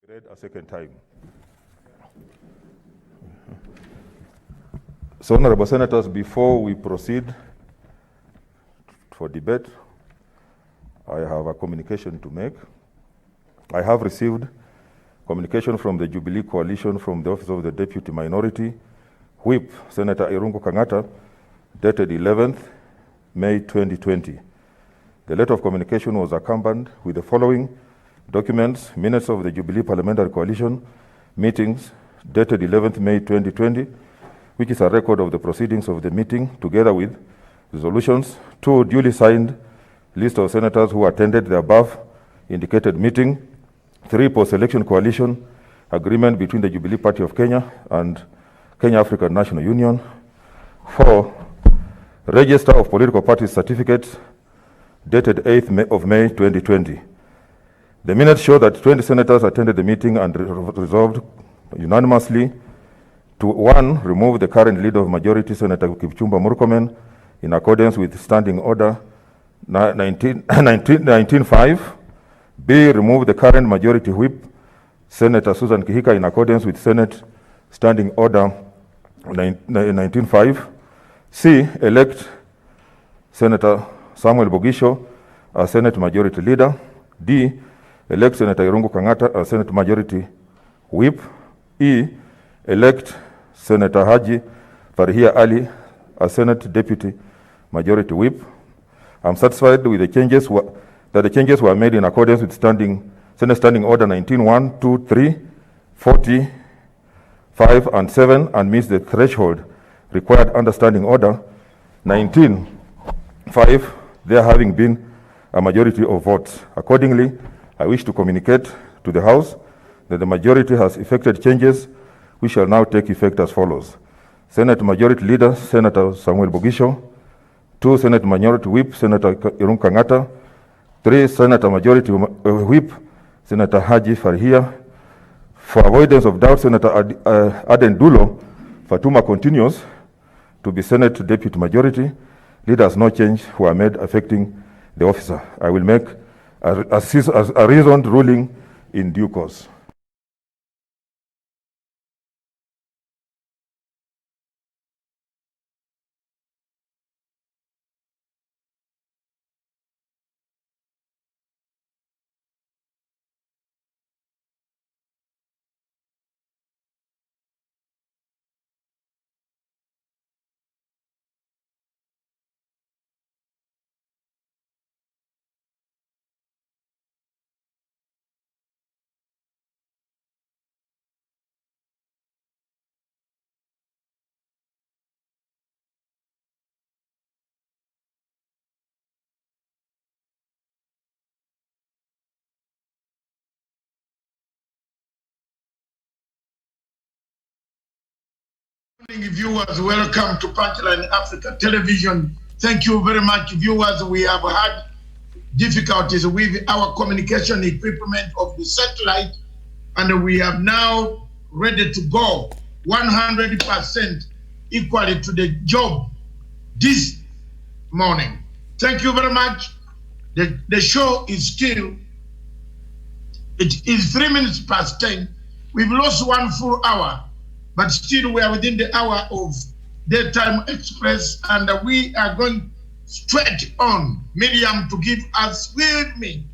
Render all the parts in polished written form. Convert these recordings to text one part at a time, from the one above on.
Read a second time. So, honorable senators, before we proceed for debate, I have a communication to make. I have received communication from the Jubilee Coalition from the Office of the Deputy Minority Whip, Senator Irungu Kangata, dated 11th May 2020. The letter of communication was accompanied with the following documents: minutes of the Jubilee Parliamentary Coalition meetings dated 11th May 2020, which is a record of the proceedings of the meeting, together with resolutions, 2 duly signed list of senators who attended the above indicated meeting, 3 post-election coalition agreement between the Jubilee Party of Kenya and Kenya African National Union, 4 register of political parties certificates dated 8th of May 2020. The minutes show that 20 senators attended the meeting and resolved unanimously to 1. Remove the current leader of majority, Senator KIPCHUMBA MURKOMEN, in accordance with Standing Order 19.5. B. Remove the current majority whip, Senator Susan Kihika, in accordance with Senate Standing Order 19.5. C. Elect Senator Samuel Bogisho as Senate Majority Leader. D. Elect Senator Irungu Kangata as Senate Majority Whip. E. Elect Senator Haji Farhia Ali as Senate Deputy Majority Whip. I'm satisfied with the changes that the changes were made in accordance with Senate Standing Order 19.1, 2, 3, 40, 5, and 7, and meets the threshold required under Standing Order 19.5, there having been a majority of votes. Accordingly, I wish to communicate to the House that the majority has effected changes which shall now take effect as follows. Senate Majority Leader, Senator Samuel Bogisho. 2. Senate Minority Whip, Senator Irungu Kangata. 3. Senator Majority Whip, Senator Haji Farhia. For avoidance of doubt, Senator Aden Dulo Fatuma continues to be Senate Deputy Majority Leader, as no change were made affecting the officer. I will make a reasoned ruling in due course. Good morning, viewers. Welcome to Punchline Africa Television. Thank you very much, viewers. We have had difficulties with our communication equipment of the satellite, and we are now ready to go 100% equally to the job this morning. Thank you very much. The show is still, it is 3 minutes past 10. We've lost 1 full hour, but still we are within the hour of Daytime Express, and we are going straight on. Miriam to give us, with me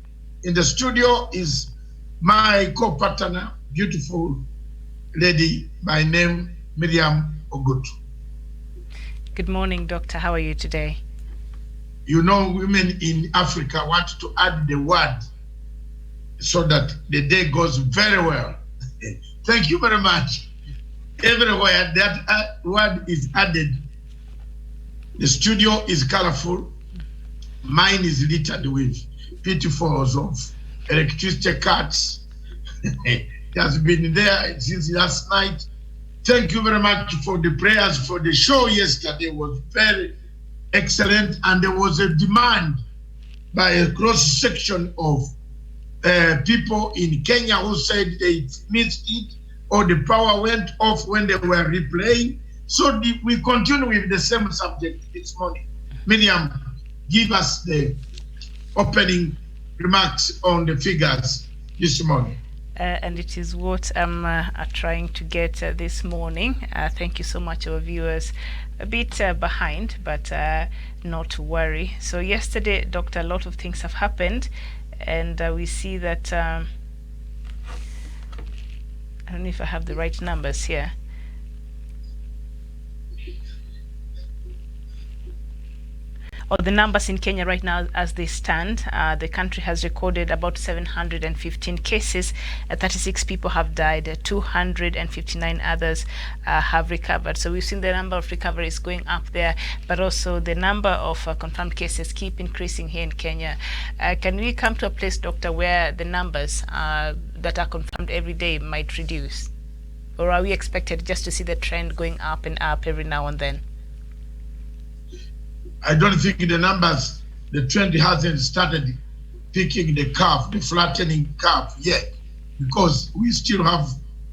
in the studio is my co-partner, beautiful lady by name Miriam Ogutu. Good morning, Doctor. How are you today? You know, women in Africa want to add the word so that the day goes very well. Thank you very much. Everywhere that word is added, the studio is colorful. Mine is littered with pitfalls of electricity cuts. It has been there since last night. Thank you very much for the prayers for the show yesterday. Was very excellent, and there was a demand by a cross section of people in Kenya who said they missed it, or the power went off when they were replaying. So we continue with the same subject this morning. Miriam, give us the opening remarks on the figures this morning. and it is what I'm trying to get this morning. Thank you so much, our viewers. A bit behind, but not to worry. So yesterday, Doctor, a lot of things have happened, and we see that I don't know if I have the right numbers here. Or the numbers in Kenya right now as they stand, the country has recorded about 715 cases, 36 people have died, 259 others have recovered. So we've seen the number of recoveries going up there, but also the number of confirmed cases keep increasing here in Kenya. Can we come to a place, Doctor, where the numbers that are confirmed every day might reduce? Or are we expected just to see the trend going up and up every now and then? I don't think the trend hasn't started picking the curve, the flattening curve yet, because we still have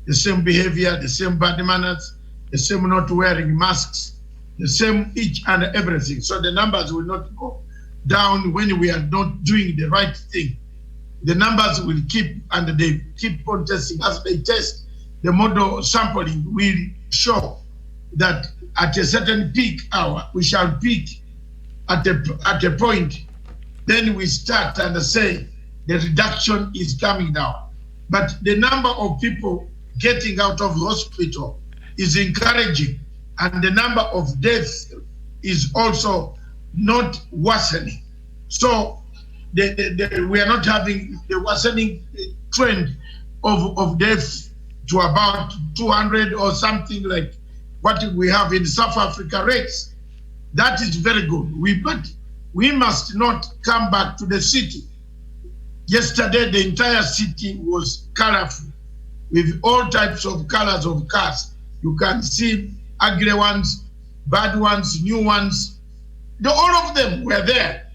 the same behavior, the same bad manners, the same not wearing masks, the same each and everything. So the numbers will not go down when we are not doing the right thing. The numbers will keep, and they keep on testing. As they test, the model sampling will show that at a certain peak hour, we shall peak at a point, then we start and say the reduction is coming down. But the number of people getting out of hospital is encouraging, and the number of deaths is also not worsening. So we are not having the worsening trend of deaths to about 200 or something like what we have in South Africa rates. That is very good. But we must not come back to the city. Yesterday, the entire city was colorful with all types of colors of cars. You can see ugly ones, bad ones, new ones. All of them were there.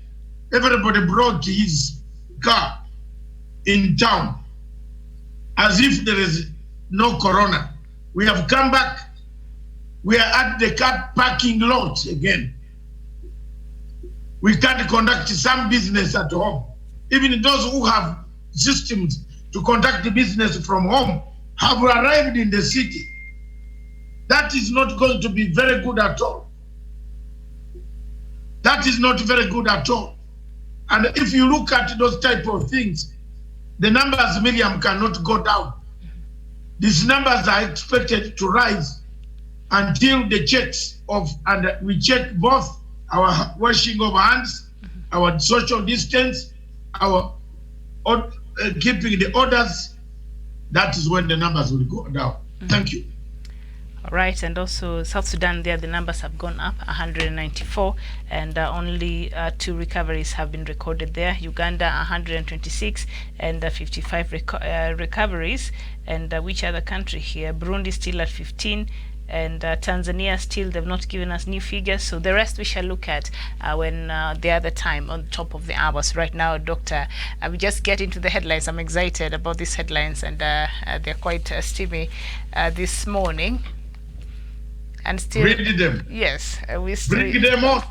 Everybody brought his car in town as if there is no corona. We have come back. We are at the car parking lot again. We can't conduct some business at home. Even those who have systems to conduct the business from home have arrived in the city. That is not going to be very good at all. That is not very good at all. And if you look at those type of things, the numbers, Miriam, cannot go down. These numbers are expected to rise until the checks and we check both our washing of hands, our social distance, our keeping the orders. That is when the numbers will go down. Thank you. All right, and also South Sudan, there the numbers have gone up, 194, and only 2 recoveries have been recorded there. Uganda, 126, and 55 recoveries. And which other country here? Burundi still at 15, and Tanzania still, they've not given us new figures. So the rest we shall look at when the other time on top of the hours. Right now, Doctor, we just get into the headlines. I'm excited about these headlines, and they're quite steamy this morning. And still, bring them. Yes, we still bring them on.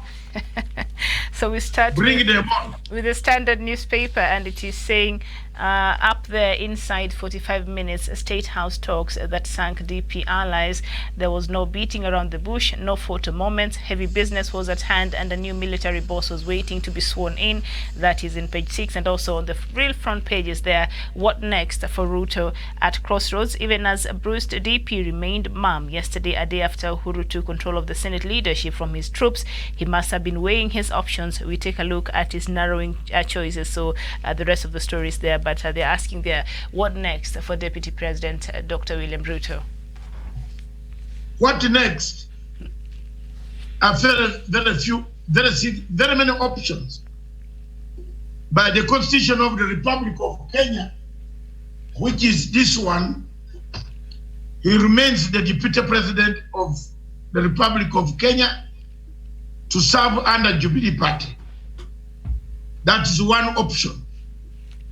So we start bring them on with the Standard newspaper, and it is saying up there inside 45 minutes State House talks that sank DP allies. There was no beating around the bush, no photo moments. Heavy business was at hand, and a new military boss was waiting to be sworn in. That is in page 6, and also on the real front page is there. What next for Ruto at crossroads? Even as bruised DP remained mum. Yesterday, a day after Uhuru took control of the Senate leadership from his troops, he must have been weighing his options. We take a look at his narrowing choices. So the rest of the story is there, but they're asking there, what next for Deputy President Dr. William Ruto? What next? Very many options. By the Constitution of the Republic of Kenya, which is this one, he remains the Deputy President of the Republic of Kenya to serve under Jubilee Party. That is one option.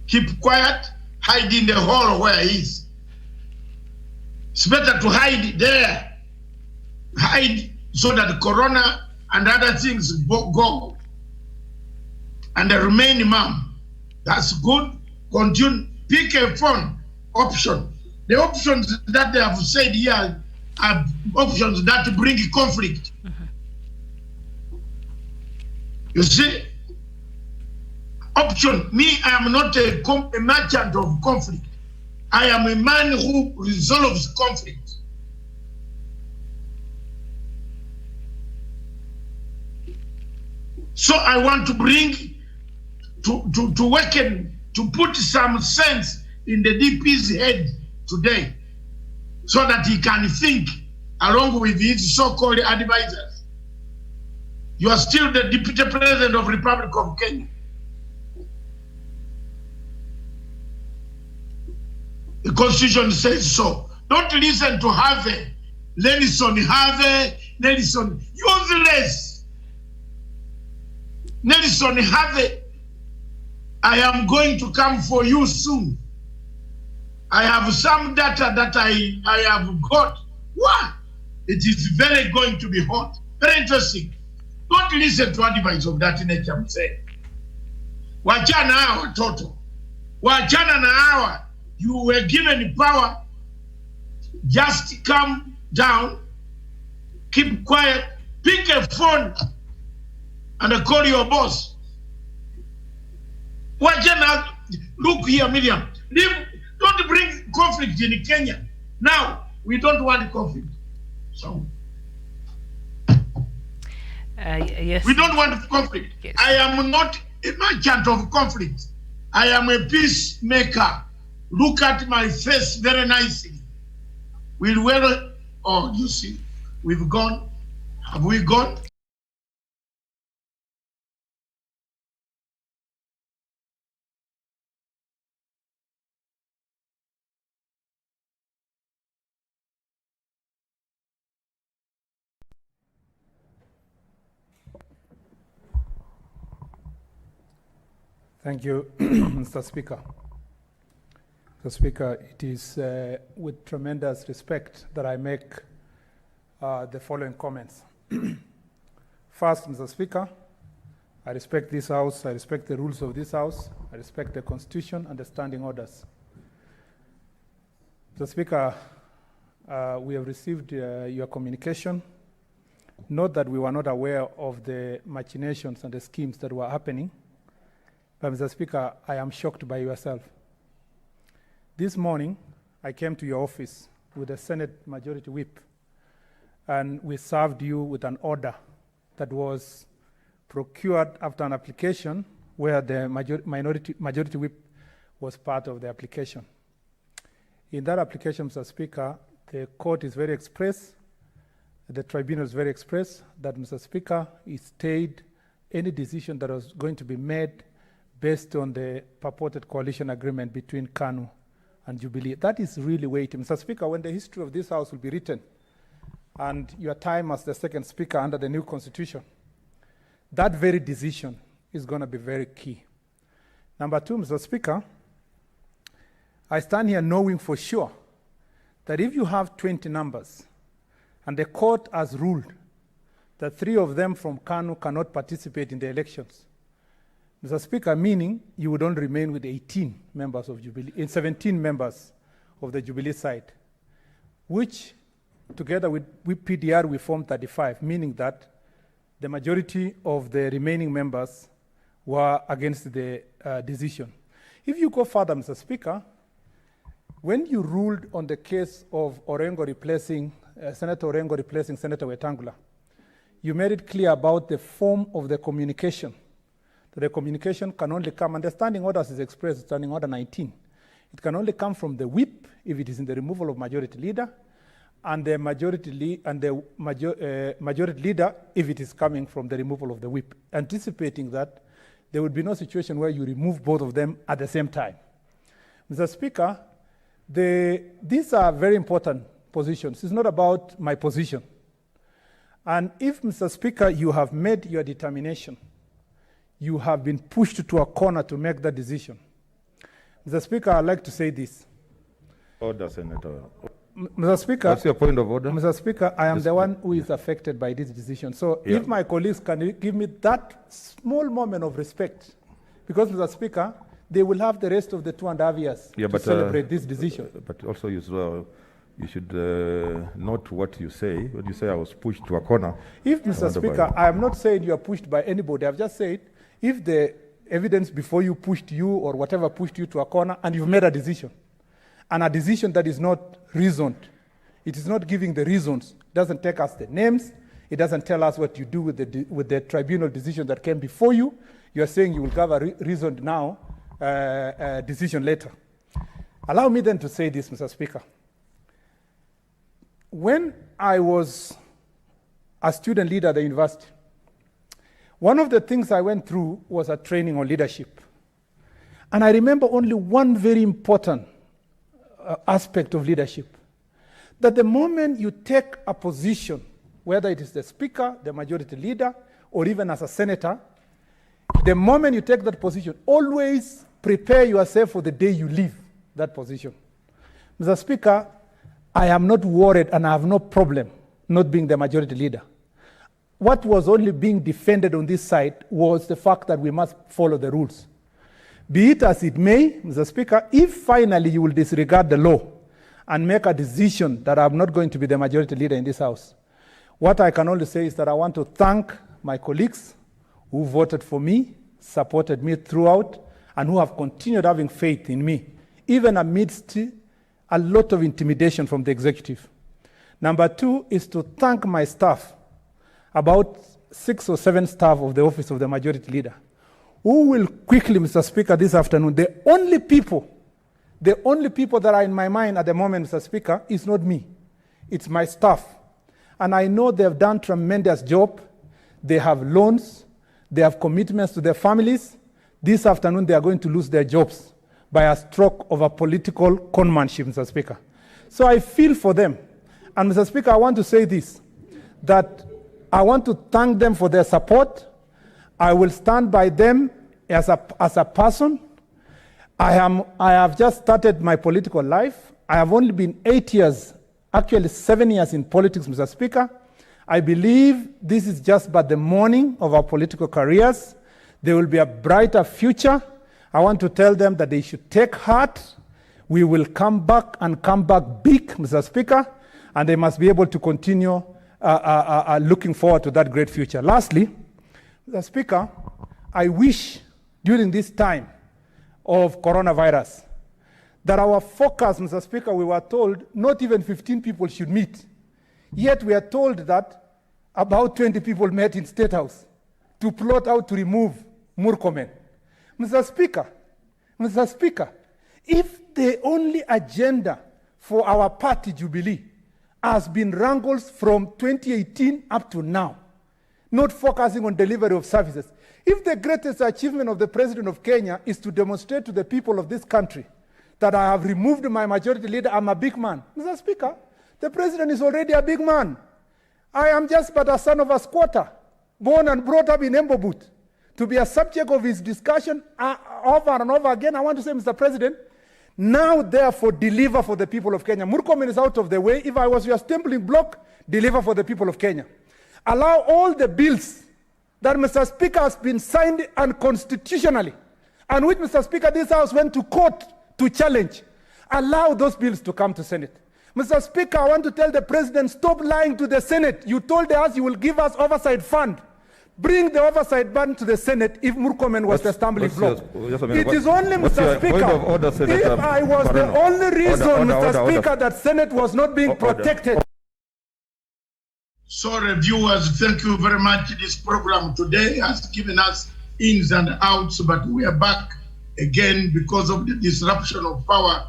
Keep quiet, hide in the hole where he is. It's better to hide there. Hide so that corona and other things go. And remain mum. That's good. Continue. Pick a phone. option. The options that they have said here are options that bring conflict. You see, option, me, I am not a merchant of conflict. I am a man who resolves conflict. So I want to bring, to awaken, to put some sense in the DP's head today, so that he can think along with his so-called advisors. You are still the Deputy President of the Republic of Kenya. The Constitution says so. Don't listen to Harvey, Nelson, useless. Nelson, Harvey, I am going to come for you soon. I have some data that I have got. What? It is very going to be hot. Very interesting. Don't listen to advice of that nature, I'm saying. Wachana hawa toto. Wachana na hawa. You were given power. Just calm down. Keep quiet. Pick a phone and call your boss. Wachana. Look here, Miriam. Don't bring conflict in Kenya. Now, we don't want conflict. So, yes. We don't want conflict. Yes. I am not a merchant of conflict. I am a peacemaker. Look at my face very nicely. Oh, you see, we've gone. Have we gone? Thank you, Mr. Speaker. Mr. Speaker, it is with tremendous respect that I make the following comments. First, Mr. Speaker, I respect this House, I respect the rules of this House, I respect the Constitution and the standing orders. Mr. Speaker, we have received your communication. Note that we were not aware of the machinations and the schemes that were happening. But Mr. Speaker, I am shocked by yourself. This morning, I came to your office with a Senate Majority Whip, and we served you with an order that was procured after an application where the Majority Whip was part of the application. In that application, Mr. Speaker, the court is very express, the tribunal is very express that, Mr. Speaker, it stayed any decision that was going to be made based on the purported coalition agreement between KANU and Jubilee. That is really weighty. Mr. Speaker, when the history of this House will be written, and your time as the second Speaker under the new Constitution, that very decision is going to be very key. Number two, Mr. Speaker, I stand here knowing for sure that if you have 20 numbers, and the court has ruled that 3 of them from KANU cannot participate in the elections, Mr. Speaker, meaning you would only remain with 18 members of Jubilee, 17 members of the Jubilee side, which together with PDR we form 35, meaning that the majority of the remaining members were against the decision. If you go further, Mr. Speaker, when you ruled on the case of Orengo replacing, Senator Orengo replacing Senator Wetangula, you made it clear about the form of the communication. The communication can only come, and the standing orders is expressed, standing order 19. It can only come from the whip if it is in the removal of majority leader, and the majority leader if it is coming from the removal of the whip, anticipating that there would be no situation where you remove both of them at the same time. Mr. Speaker, these are very important positions. It's not about my position. And if, Mr. Speaker, you have made your determination, you have been pushed to a corner to make that decision. Mr. Speaker, I'd like to say this. Order, Senator. Mr. Speaker, what's your point of order? Mr. Speaker, I am the one who is affected by this decision. So if my colleagues can give me that small moment of respect, because, Mr. Speaker, they will have the rest of the 2.5 years to celebrate this decision. But also you should note what you say. When you say I was pushed to a corner. If, Mr. Speaker, I am not saying you are pushed by anybody. I've just said if the evidence before you pushed you or whatever pushed you to a corner and you've made a decision, and a decision that is not reasoned, it is not giving the reasons, doesn't take us the names, it doesn't tell us what you do with the tribunal decision that came before you. You are saying you will have a reasoned now decision later. Allow me then to say this, Mr. Speaker. When I was a student leader at the university, one of the things I went through was a training on leadership. And I remember only one very important aspect of leadership, that the moment you take a position, whether it is the speaker, the majority leader, or even as a senator, the moment you take that position, always prepare yourself for the day you leave that position. Mr. Speaker, I am not worried and I have no problem not being the majority leader. What was only being defended on this side was the fact that we must follow the rules. Be it as it may, Mr. Speaker, if finally you will disregard the law and make a decision that I'm not going to be the majority leader in this House, what I can only say is that I want to thank my colleagues who voted for me, supported me throughout, and who have continued having faith in me, even amidst a lot of intimidation from the executive. Number two is to thank my staff, about 6 or 7 staff of the office of the majority leader, who will quickly, Mr. Speaker, this afternoon, the only people that are in my mind at the moment, Mr. Speaker, is not me. It's my staff. And I know they have done tremendous job. They have loans. They have commitments to their families. This afternoon, they are going to lose their jobs by a stroke of a political conmanship, Mr. Speaker. So I feel for them. And Mr. Speaker, I want to say this, that I want to thank them for their support. I will stand by them as a person. I have just started my political life. I have only been 8 years, actually 7 years in politics, Mr. Speaker. I believe this is just but the morning of our political careers. There will be a brighter future. I want to tell them that they should take heart. We will come back and come back big, Mr. Speaker, and they must be able to continue looking forward to that great future. Lastly, Mr. Speaker, I wish during this time of coronavirus that our focus, Mr. Speaker, we were told not even 15 people should meet. Yet we are told that about 20 people met in State House to plot out to remove MURKOMEN. Mr. Speaker, if the only agenda for our party, Jubilee, has been wrangles from 2018 up to now, not focusing on delivery of services, if the greatest achievement of the President of Kenya is to demonstrate to the people of this country that I have removed my majority leader, I'm a big man. Mr. Speaker, the President is already a big man. I am just but a son of a squatter, born and brought up in Embobut. To be a subject of his discussion over and over again, I want to say, Mr. President, now therefore deliver for the people of Kenya. MURKOMEN is out of the way. If I was your stumbling block, deliver for the people of Kenya. Allow all the bills that, Mr. Speaker, has been signed unconstitutionally, and which, Mr. Speaker, this House went to court to challenge, allow those bills to come to Senate. Mr. Speaker, I want to tell the President, stop lying to the Senate. You told us you will give us oversight fund. Bring the oversight fund to the Senate if MURKOMEN was the stumbling block. It is only, Mr. Speaker, if I was the only reason, Mr. Speaker, that Senate was not being protected. So, reviewers, thank you very much. This program today has given us ins and outs, but we are back again because of the disruption of power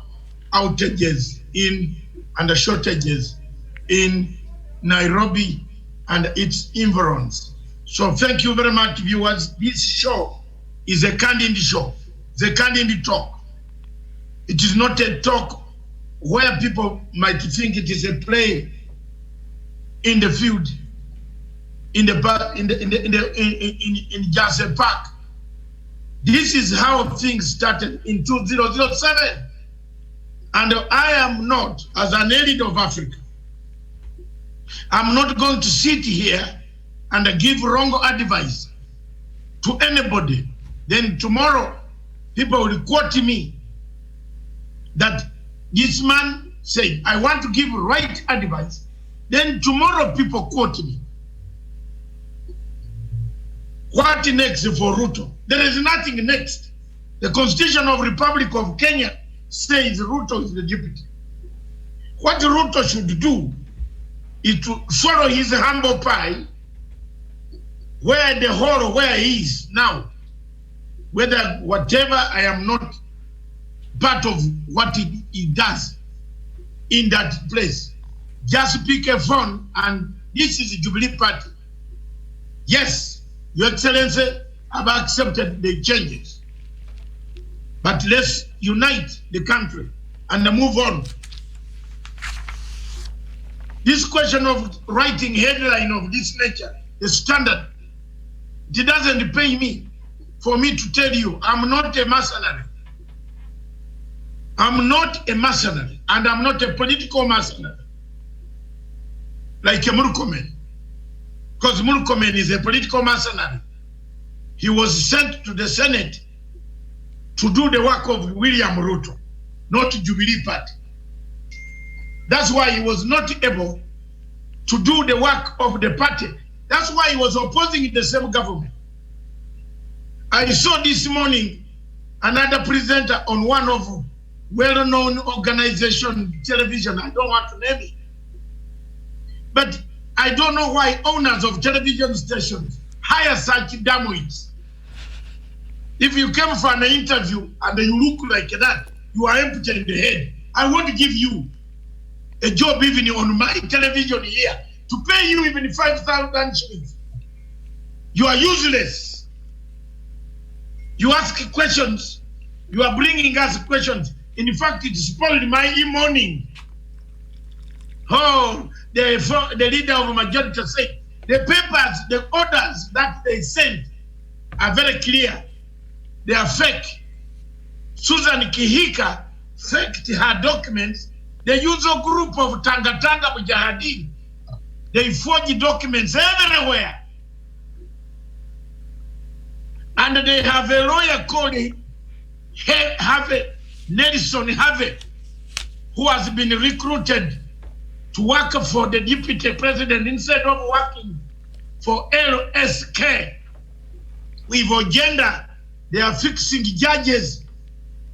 outages and the shortages in Nairobi and its environs. So thank you very much, viewers. This show is a candid show. It's a candid talk. It is not a talk where people might think it is a play in the field, in just a park. This is how things started in 2007. And I am not, as an elite of Africa, I'm not going to sit here and give wrong advice to anybody. Then tomorrow, people will quote me that this man said, I want to give right advice. Then tomorrow people quote me. What next for Ruto? There is nothing next. The Constitution of Republic of Kenya says Ruto is the deputy. What Ruto should do is to swallow his humble pie where the whole where he is now. Whether whatever, I am not part of what he does in that place. Just pick a phone, and this is the Jubilee Party. Yes, Your Excellency, I've accepted the changes. But let's unite the country and move on. This question of writing headline of this nature, the standard, it doesn't pay me for me to tell you I'm not a mercenary. I'm not a mercenary, and I'm not a political mercenary like a MURKOMEN, because MURKOMEN is a political mercenary. He was sent to the Senate to do the work of William Ruto, not Jubilee Party. That's why he was not able to do the work of the party. That's why he was opposing the same government. I saw this morning another presenter on one of well-known organization television. I don't want to name it. But I don't know why owners of television stations hire such dummies. If you came for an interview and you look like that, you are empty in the head. I want to give you a job even on my television here to pay you even 5,000 shillings. You are useless. You ask questions. You are bringing us questions. In fact, it spoiled my morning. Oh, the leader of the majority said the papers, the orders that they sent are very clear. They are fake. Susan Kihika faked her documents. They use a group of Tanga Mujahideen. They forge documents everywhere. And they have a lawyer called Nelson Harvey, who has been recruited to work for the deputy president instead of working for LSK. With agenda, they are fixing judges.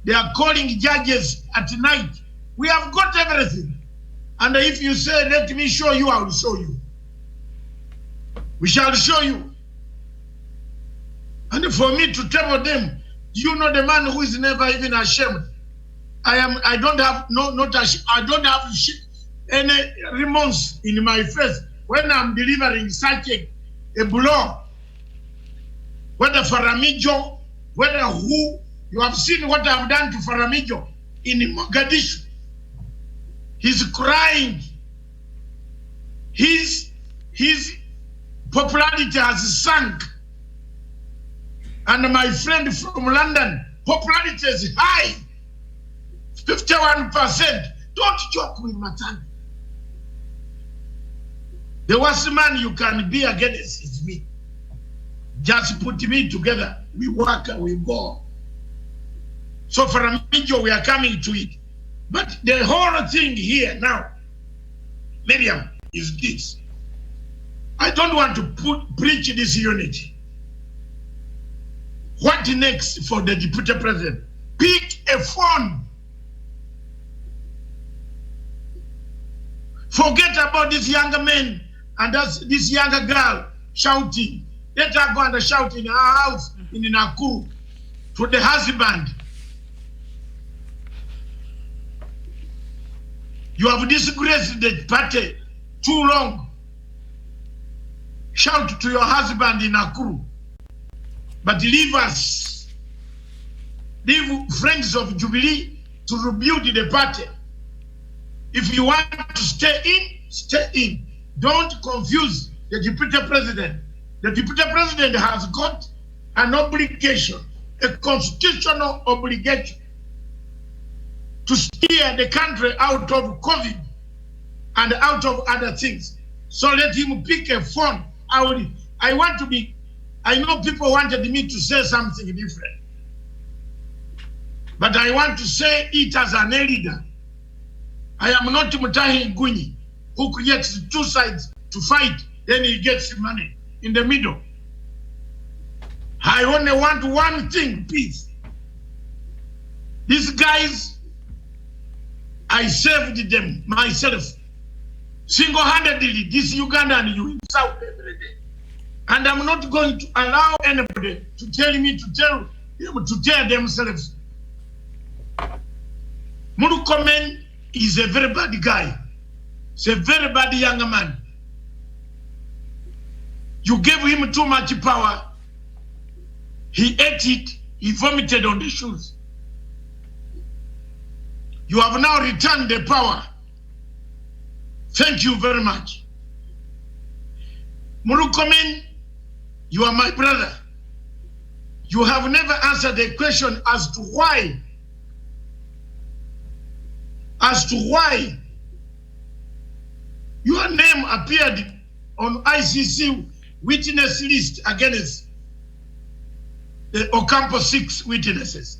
They are calling judges at night. We have got everything. And if you say, let me show you, I will show you. We shall show you. And for me to tell them, you know the man who is never even ashamed. I don't have any remorse in my face when I'm delivering such a blow. Whether Faramijo, whether who, you have seen what I've done to Faramijo in Mogadishu. He's crying. His popularity has sunk. And my friend from London, popularity is high. 51%. Don't joke with my tongue. The worst man you can be against is me. Just put me together. We work and we go. So for a major, we are coming to it. But the whole thing here now, Miriam, is this. I don't want to preach this unity. What next for the deputy president? Pick a phone. Forget about this younger man and this younger girl shouting. Let her go and shout in her house in Nakuru to the husband. You have disgraced the party too long. Shout to your husband in Nakuru. But leave us. Leave friends of Jubilee to rebuild the party. If you want to stay in, stay in. Don't confuse the deputy president. The deputy president has got an obligation, a constitutional obligation, to steer the country out of COVID and out of other things. So let him pick a phone. I know people wanted me to say something different. But I want to say it as an leader. I am not Mutahi Nguni, who creates two sides to fight, then he gets money in the middle. I only want one thing, peace. These guys, I saved them myself. Single-handedly, this Ugandan you in South every day. And I'm not going to allow anybody to tell me to tell them to tear themselves. Murkomen is a very bad guy. He's a very bad young man. You gave him too much power. He ate it. He vomited on the shoes. You have now returned the power. Thank you very much. Murkomen, you are my brother. You have never answered the question as to why. As to why your name appeared on ICC witness list against the Ocampo 6 witnesses.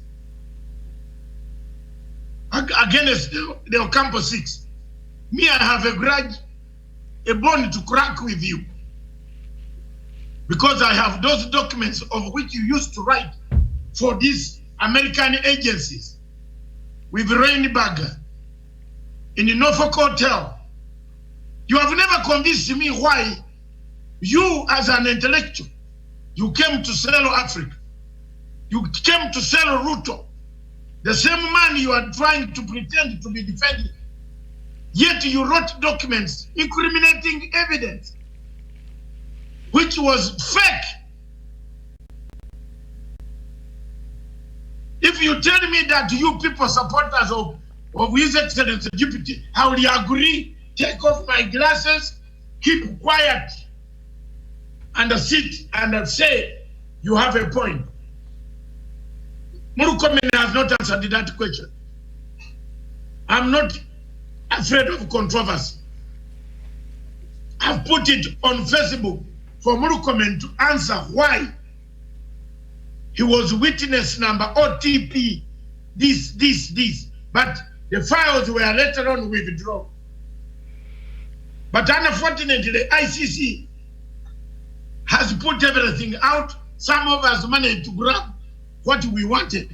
Against the Ocampo 6. Me, I have a grudge, a bone to crack with you. Because I have those documents of which you used to write for these American agencies with Rainberger in the Norfolk Hotel. You have never convinced me why you, as an intellectual, you came to sell Africa. You came to sell Ruto, the same man you are trying to pretend to be defending. Yet you wrote documents incriminating evidence, which was fake. If you tell me that you people supporters of His Excellency Deputy, I will agree, take off my glasses, keep quiet, and sit and say, you have a point. Murkomen has not answered that question. I'm not afraid of controversy. I've put it on Facebook for Murkomen to answer why he was witness number OTP, this. But the files were later on withdrawn. But unfortunately, ICC has put everything out. Some of us managed to grab what we wanted.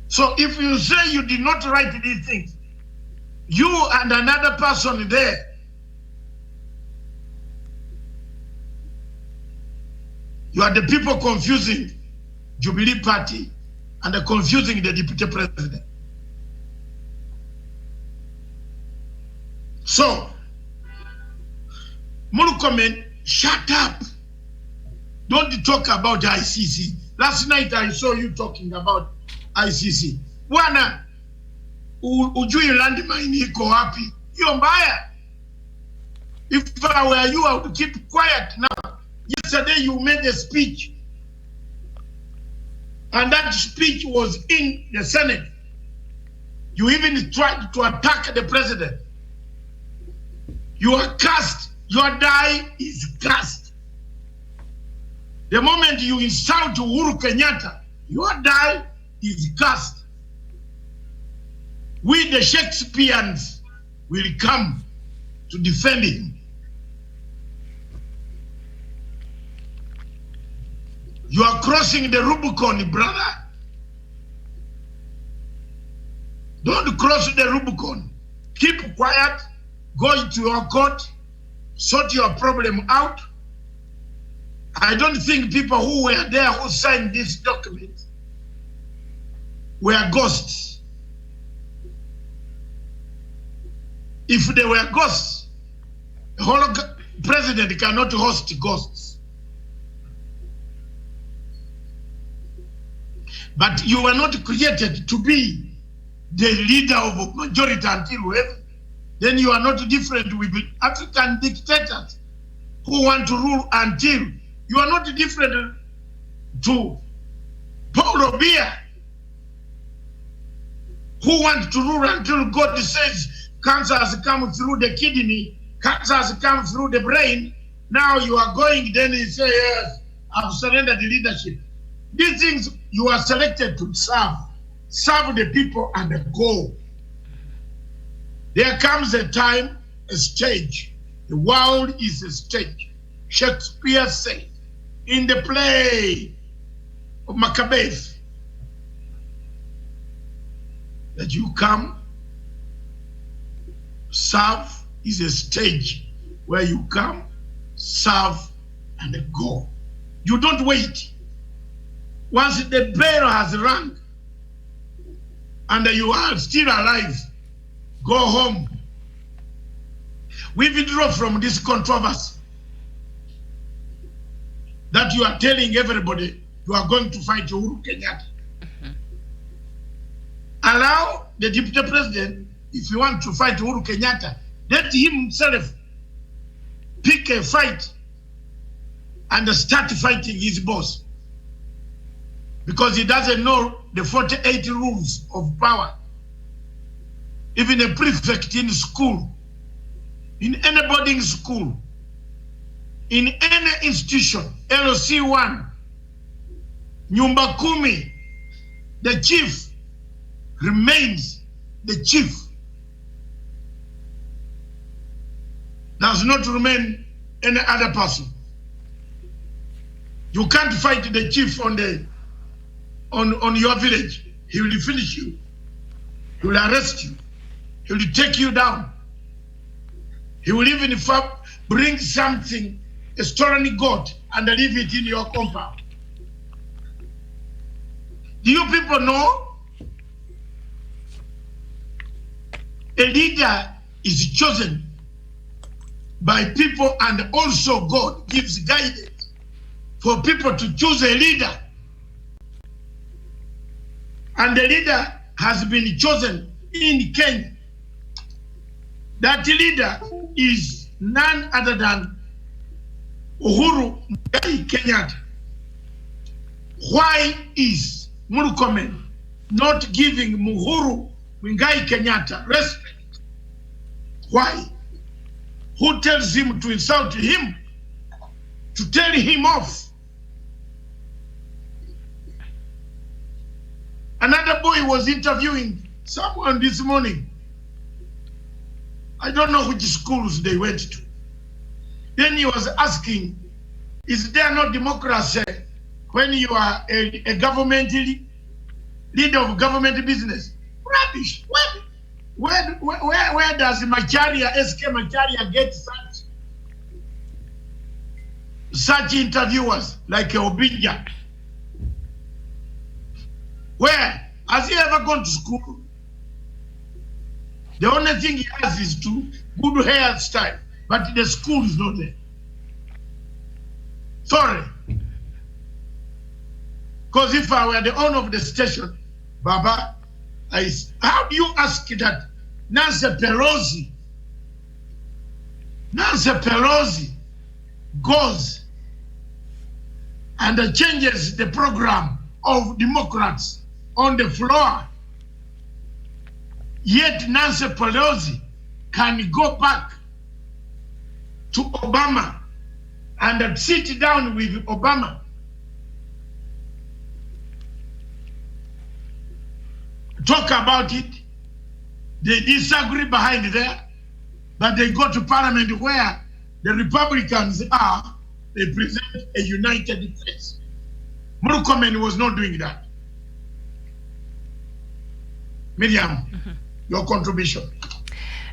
So if you say you did not write these things, you and another person there, you are the people confusing Jubilee Party and confusing the Deputy President. So, Murkomen, shut up. Don't talk about ICC. Last night I saw you talking about ICC. Wana, ujui landmine iko wapi? Hiyo mbaya. If I were you, I would keep quiet now. Yesterday you made a speech. And that speech was in the Senate. You even tried to attack the president. You are cast. Your die is cast. The moment you insult Uhuru Kenyatta, your die is cast. We, the Shakespeareans, will come to defend him. You are crossing the Rubicon, brother. Don't cross the Rubicon. Keep quiet. Go into your court. Sort your problem out. I don't think people who were there who signed this document were ghosts. If they were ghosts, the whole president cannot host ghosts. But you were not created to be the leader of a majority until whoever. Then you are not different with African dictators who want to rule until. You are not different to Paul Obiya, who want to rule until God says cancer has come through the kidney, cancer has come through the brain. Now you are going, then you say, yes, I've surrendered the leadership. These things you are selected to serve. serve the people, and go. There comes a time, a stage. The world is a stage. Shakespeare said in the play of Macbeth that you come, serve is a stage where you come, serve, and go. You don't wait. Once the bell has rung and you are still alive, go home. We withdraw from this controversy that you are telling everybody you are going to fight Uhuru Kenyatta. Allow the deputy president, if you want to fight Uhuru Kenyatta, let him himself pick a fight and start fighting his boss. Because he doesn't know the 48 rules of power. Even a prefect in school, in any boarding school, in any institution, LC1, Nyumba Kumi, the chief remains the chief. Does not remain any other person. You can't fight the chief on your village. He will finish you. He will arrest you. He will take you down. He will even bring something, a stolen goat, and leave it in your compound. Do you people know? A leader is chosen by people, and also God gives guidance for people to choose a leader. And the leader has been chosen in Kenya. That leader is none other than Uhuru Kenyatta. Why is MURKOMEN not giving Uhuru Kenyatta respect? Why? Who tells him to insult him? To tell him off? Another boy was interviewing someone this morning. I don't know which schools they went to. Then he was asking, is there no democracy when you are a government leader of government business? Rubbish. Where does SK Macharia get such interviewers like Obinja? Where? Has he ever gone to school? The only thing he has is good hairstyle, but the school is not there. Sorry. Because if I were the owner of the station, Baba, how do you ask that Nancy Pelosi goes and changes the program of Democrats on the floor, yet Nancy Pelosi can go back to Obama and sit down with Obama? Talk about it. They disagree behind there, but they go to parliament where the Republicans are, they present a united face. MURKOMEN was not doing that. Miriam, your contribution.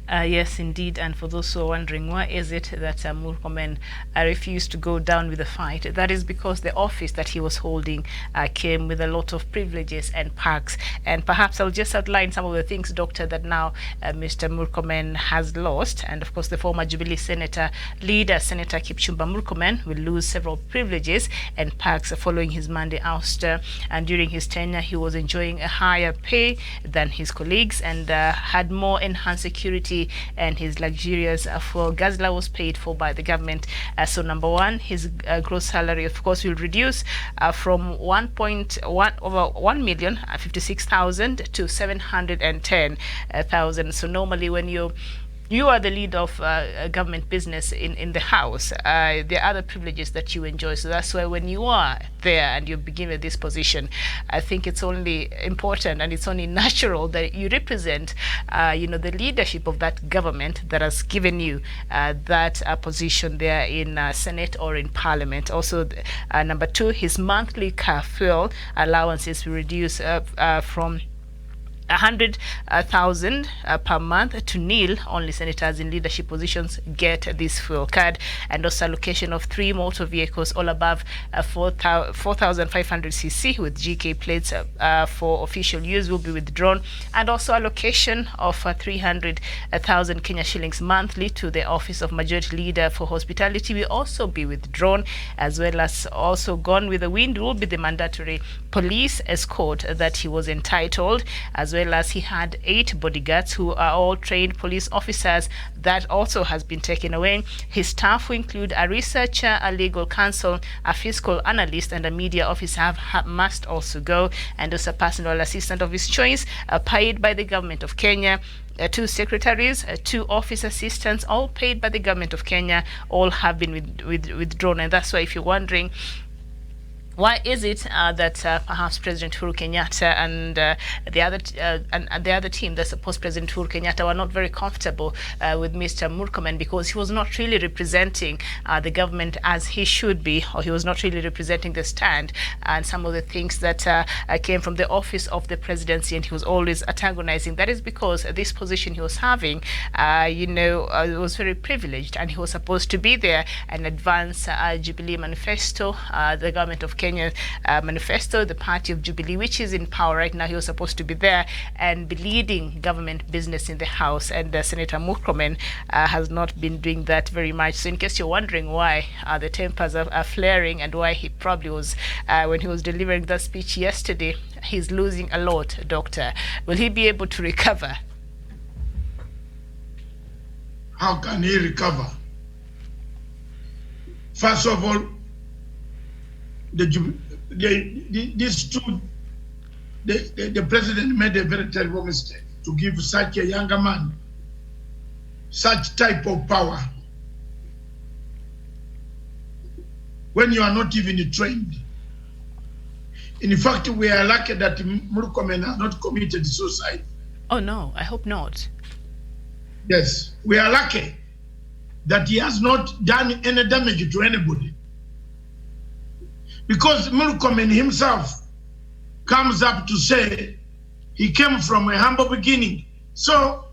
Yes, indeed. And for those who are wondering, why is it that MURKOMEN refused to go down with the fight? That is because the office that he was holding came with a lot of privileges and perks. And perhaps I'll just outline some of the things, Doctor, that now Mr. MURKOMEN has lost. And of course, the former Jubilee Senator leader, Senator KIPCHUMBA MURKOMEN, will lose several privileges and perks following his Monday ouster. And during his tenure, he was enjoying a higher pay than his colleagues and had more enhanced security, and his luxurious fuel guzzler was paid for by the government. So number one, his gross salary, of course, will reduce from 1,56,000 to 710,000. So normally when you You are the lead of government business in the House. There are other privileges that you enjoy. So that's why when you are there and you begin with this position, I think it's only important and it's only natural that you represent, the leadership of that government that has given you that position there in Senate or in Parliament. Also, number two, his monthly car fuel allowances will reduce from 100,000 per month to nil. Only senators in leadership positions get this fuel card, and also allocation of 3 motor vehicles all above 4,500 cc with GK plates for official use will be withdrawn, and also allocation of 300,000 Kenya shillings monthly to the office of majority leader for hospitality will also be withdrawn, as well as also gone with the wind will be the mandatory police escort that he was entitled, as well as he had 8 bodyguards who are all trained police officers. That also has been taken away. His staff will include a researcher, a legal counsel, a fiscal analyst, and a media officer must also go, and also a personal assistant of his choice paid by the government of Kenya. 2 secretaries, 2 office assistants, all paid by the government of Kenya, all have been withdrawn. And that's why if you're wondering, why is it that perhaps President Uhuru Kenyatta and the other team that supports President Uhuru Kenyatta were not very comfortable with Mr. Murkomen, because he was not really representing the government as he should be, or he was not really representing the stand and some of the things that came from the office of the presidency, and he was always antagonizing. That is because this position he was having, was very privileged, and he was supposed to be there and advance Jubilee manifesto, the government of Kenya manifesto, the party of Jubilee, which is in power right now. He was supposed to be there and be leading government business in the House, and Senator Murkomen has not been doing that very much. So in case you're wondering why the tempers are flaring and why he probably was, when he was delivering that speech yesterday, he's losing a lot, Doctor. Will he be able to recover? How can he recover? First of all, the president made a very terrible mistake to give such a younger man such type of power when you are not even trained. In fact, we are lucky that Murkomen has not committed suicide. Oh no, I hope not. Yes, we are lucky that he has not done any damage to anybody. Because Murkomen himself comes up to say he came from a humble beginning. So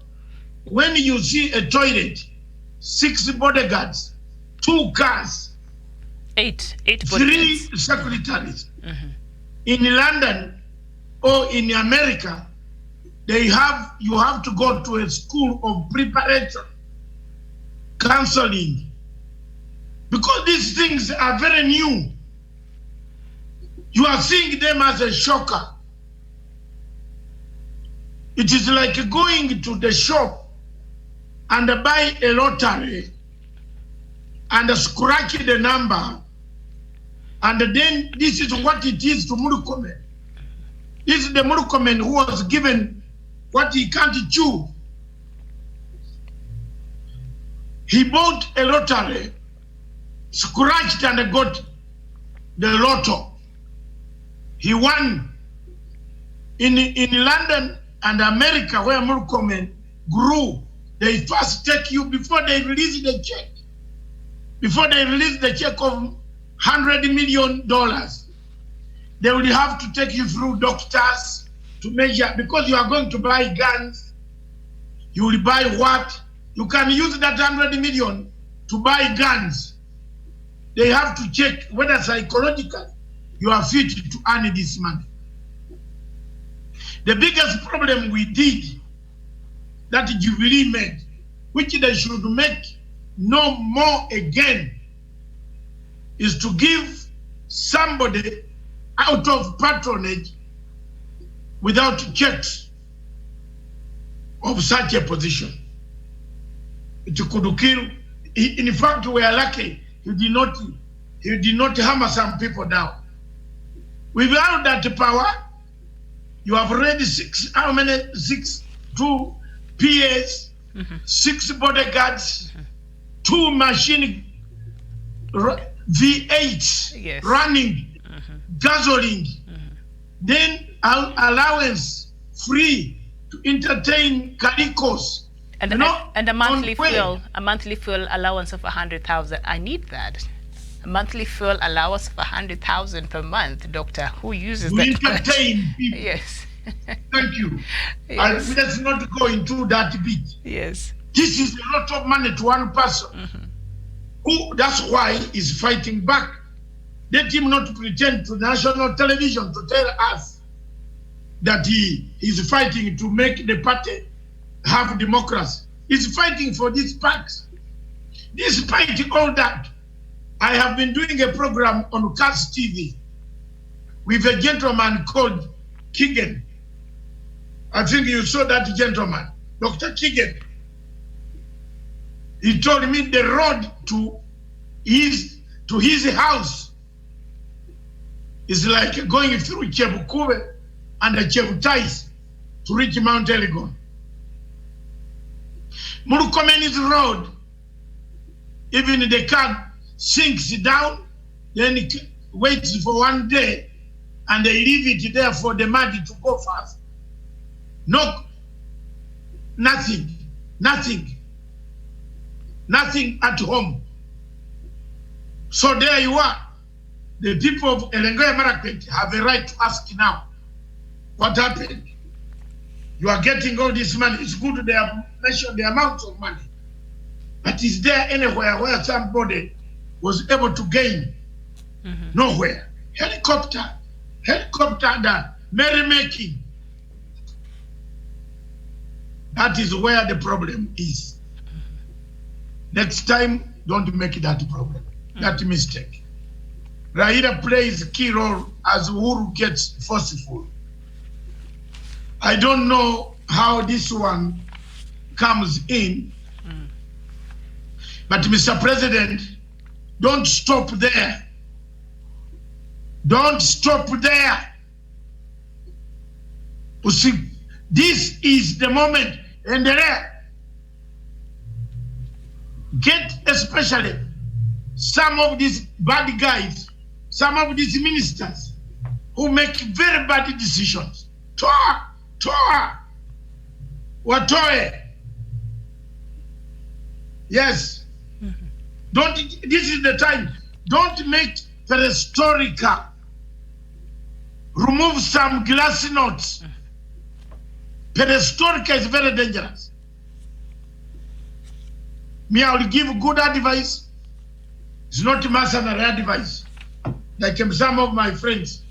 when you see a toilet, 6 bodyguards, 2 cars, 8 bodyguards, 3 secretaries, in London or in America, you have to go to a school of preparation, counseling, because these things are very new. You are seeing them as a shocker. It is like going to the shop and buy a lottery and scratch the number, and then this is what it is to Murkomen. This is the Murkomen who was given what he can't chew. He bought a lottery, scratched and got the lotto. He won in London and America, where Murkomen grew. They first take you before they release the check. Before they release the check of $100 million, they will have to take you through doctors to measure, because you are going to buy guns. You will buy what? You can use that 100 million to buy guns. They have to check whether psychologically you are fit to earn this money. The biggest problem we did that Jubilee made, which they should make no more again, is to give somebody out of patronage without checks of such a position. It could kill. In fact, we are lucky he did not hammer some people down. Without that power, you have already 2 PAs 6 bodyguards, 2 machine V8s running, gasoline, then allowance free to entertain calicos. And, and a monthly fuel allowance of 100,000. I need that. A monthly fuel allowance of 100,000 per month, Doctor. Who uses that? Entertain people. Yes. Thank you. Yes. Let's not go into that bit. Yes. This is a lot of money to one person. Who? That's why he's fighting back. Let him not pretend to national television to tell us that he is fighting to make the party have democracy. He's fighting for these packs. Despite all that, I have been doing a program on CAS TV with a gentleman called Kigen. I think you saw that gentleman, Dr. Kigen. He told me the road to his house is like going through Chebukube and Chebutais to reach Mount Elgon. Murkomen's road, even the car sinks down, then it waits for 1 day, and they leave it there for the mud to go fast. No, nothing at home. So there you are. The people of Elengoya Marakwet have a right to ask now, what happened? You are getting all this money. It's good they have mentioned the amount of money. But is there anywhere where somebody was able to gain? Nowhere. Helicopter, the merrymaking. That is where the problem is. Next time, don't make that problem, that mistake. Raila plays a key role as Uhuru gets forceful. I don't know how this one comes in, but Mr. President, don't stop there. Don't stop there. You see, this is the moment, and get especially some of these bad guys, some of these ministers who make very bad decisions. Watoe. Yes. Don't. This is the time. Don't make perestroika. Remove some glass notes. Perestroika is very dangerous. Me, I will give good advice. It's not mercenary advice. Like some of my friends.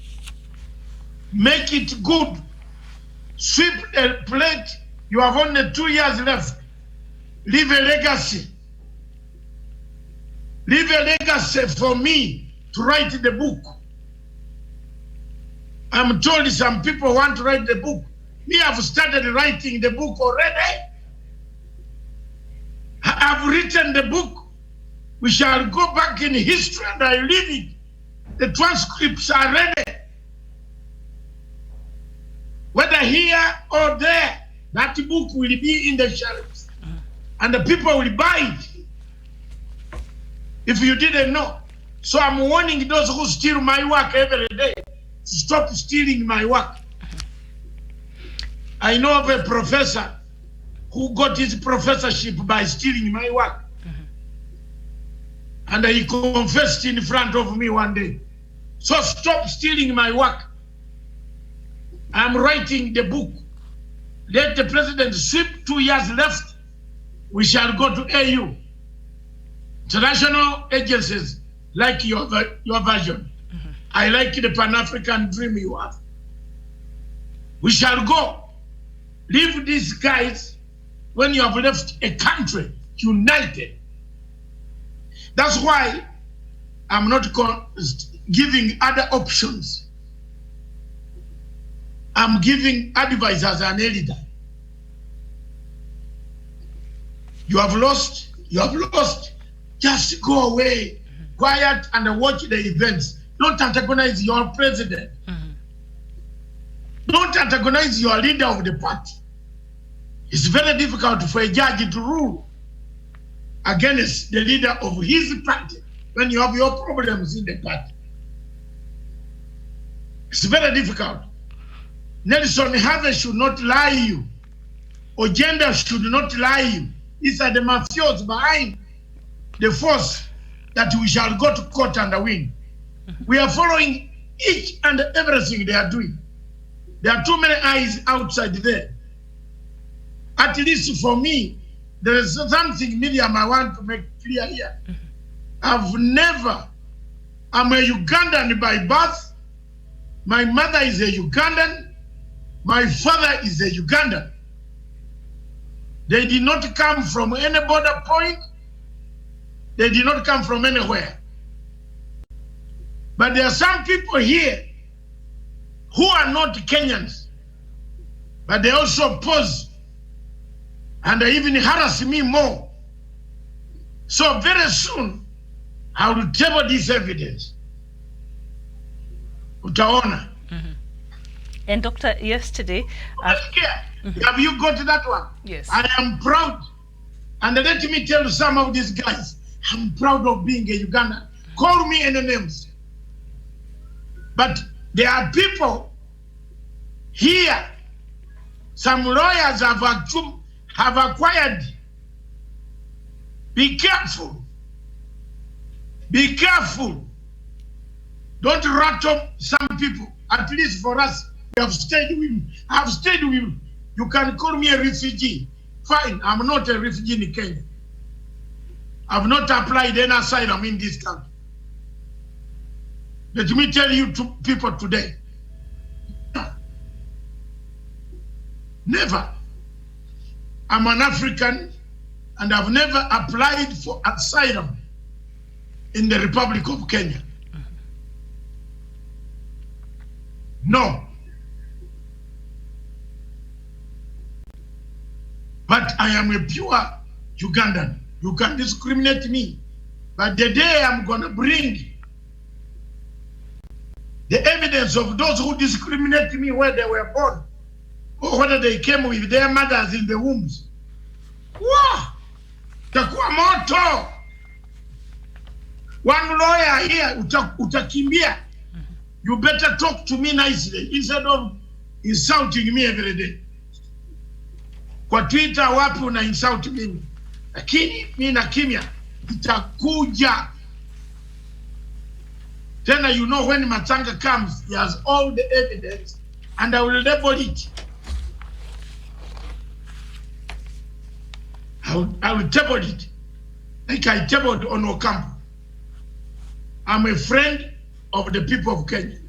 Make it good. Sweep the plate. You have only 2 years left. Leave a legacy. Leave a legacy for me to write the book. I'm told some people want to write the book. Me, I've started writing the book already. I've written the book. We shall go back in history and I read it. The transcripts are ready. Whether here or there, that book will be in the shelves. And the people will buy it. If you didn't know. So I'm warning those who steal my work every day to stop stealing my work. I know of a professor who got his professorship by stealing my work. And he confessed in front of me one day. So stop stealing my work. I'm writing the book. Let the president sweep 2 years left. We shall go to AU. International agencies like your version. I like the Pan-African dream you have. We shall go. Leave these guys when you have left a country united. That's why I'm not giving other options. I'm giving advice as an elder. You have lost. Just go away, quiet, and watch the events. Don't antagonize your president. Don't antagonize your leader of the party. It's very difficult for a judge to rule against the leader of his party when you have your problems in the party. It's very difficult. Nelson Harvey should not lie you, or gender should not lie you. These are the mafiosos behind the force that we shall go to court and win. We are following each and everything they are doing. There are too many eyes outside there. At least for me, there is something, Miriam, I want to make clear here. I'm a Ugandan by birth. My mother is a Ugandan. My father is a Ugandan. They did not come from any border point. They did not come from anywhere. But there are some people here who are not Kenyans, but they also pose and they even harass me more. So very soon, I will table this evidence. Utaona. And Doctor, yesterday... Have you got that one? Yes. I am proud. And let me tell some of these guys, I'm proud of being a Ugandan. Call me any names. But there are people here, some lawyers have acquired. Be careful. Be careful. Don't rattle some people. At least for us, we have stayed with him. I have stayed with him. You can call me a refugee. Fine, I'm not a refugee in Kenya. I've not applied any asylum in this country. Let me tell you to people today. Never. I'm an African and I've never applied for asylum in the Republic of Kenya. No. But I am a pure Ugandan. You can discriminate me. But the day I'm going to bring the evidence of those who discriminate me where they were born, or whether they came with their mothers in the wombs. Wow! Takuwa moto. One lawyer here, utakimbia. You better talk to me nicely instead of insulting me every day. Kwa Twitter wapi una insult mimi. Lakini mimi na kimya itakuja. Then you know when Matanga comes, he has all the evidence and I will label it. I will table it like I tabled on Ocampo. I'm a friend of the people of Kenya.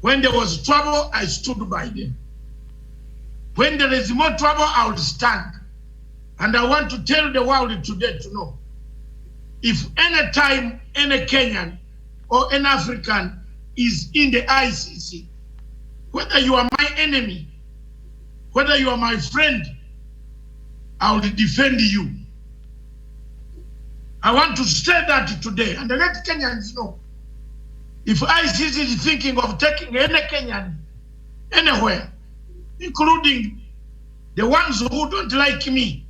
When there was trouble, I stood by them. When there is more trouble, I will stand. And I want to tell the world today to know, if any time any Kenyan or an African is in the ICC, whether you are my enemy, whether you are my friend, I will defend you. I want to say that today and let Kenyans know, if ICC is thinking of taking any Kenyan anywhere, including the ones who don't like me,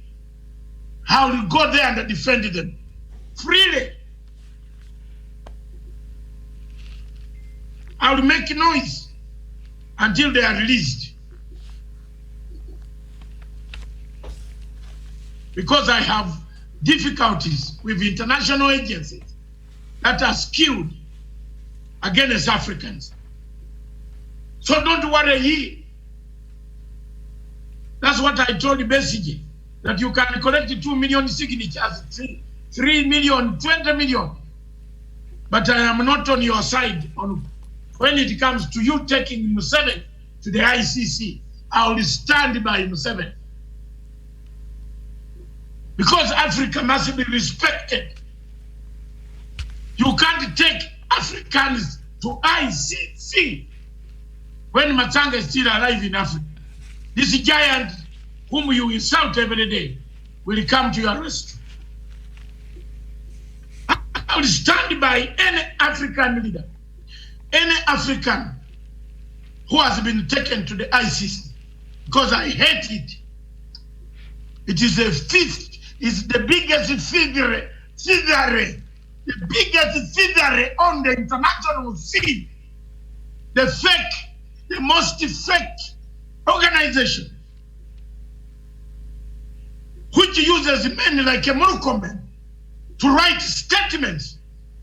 I will go there and defend them freely. I will make noise until they are released. Because I have difficulties with international agencies that are skilled against Africans. So don't worry. That's what I told Besigye, that you can collect 2 million signatures, 3 million, 20 million. But I am not on your side when it comes to you taking Museveni to the ICC. I will stand by Museveni. Because Africa must be respected. You can't take Africans to ICC when Matanga is still alive in Africa. This giant whom you insult every day will come to your rescue. I will stand by any African leader, any African who has been taken to the ICC, because I hate it. It is a fifth, is the biggest thievery, the biggest thievery on the international scene. The fake, the most fake organization, which uses men like MURKOMEN to write statements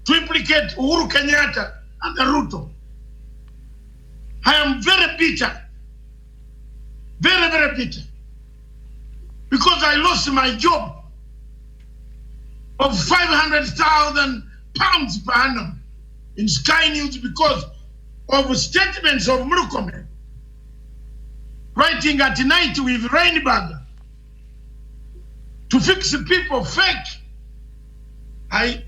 to implicate Uhuru Kenyatta and Ruto. I am very bitter, very, very bitter, because I lost my job of £500,000 per annum in Sky News because of statements of MURKOMEN writing at night with Rainbag to fix people fake. My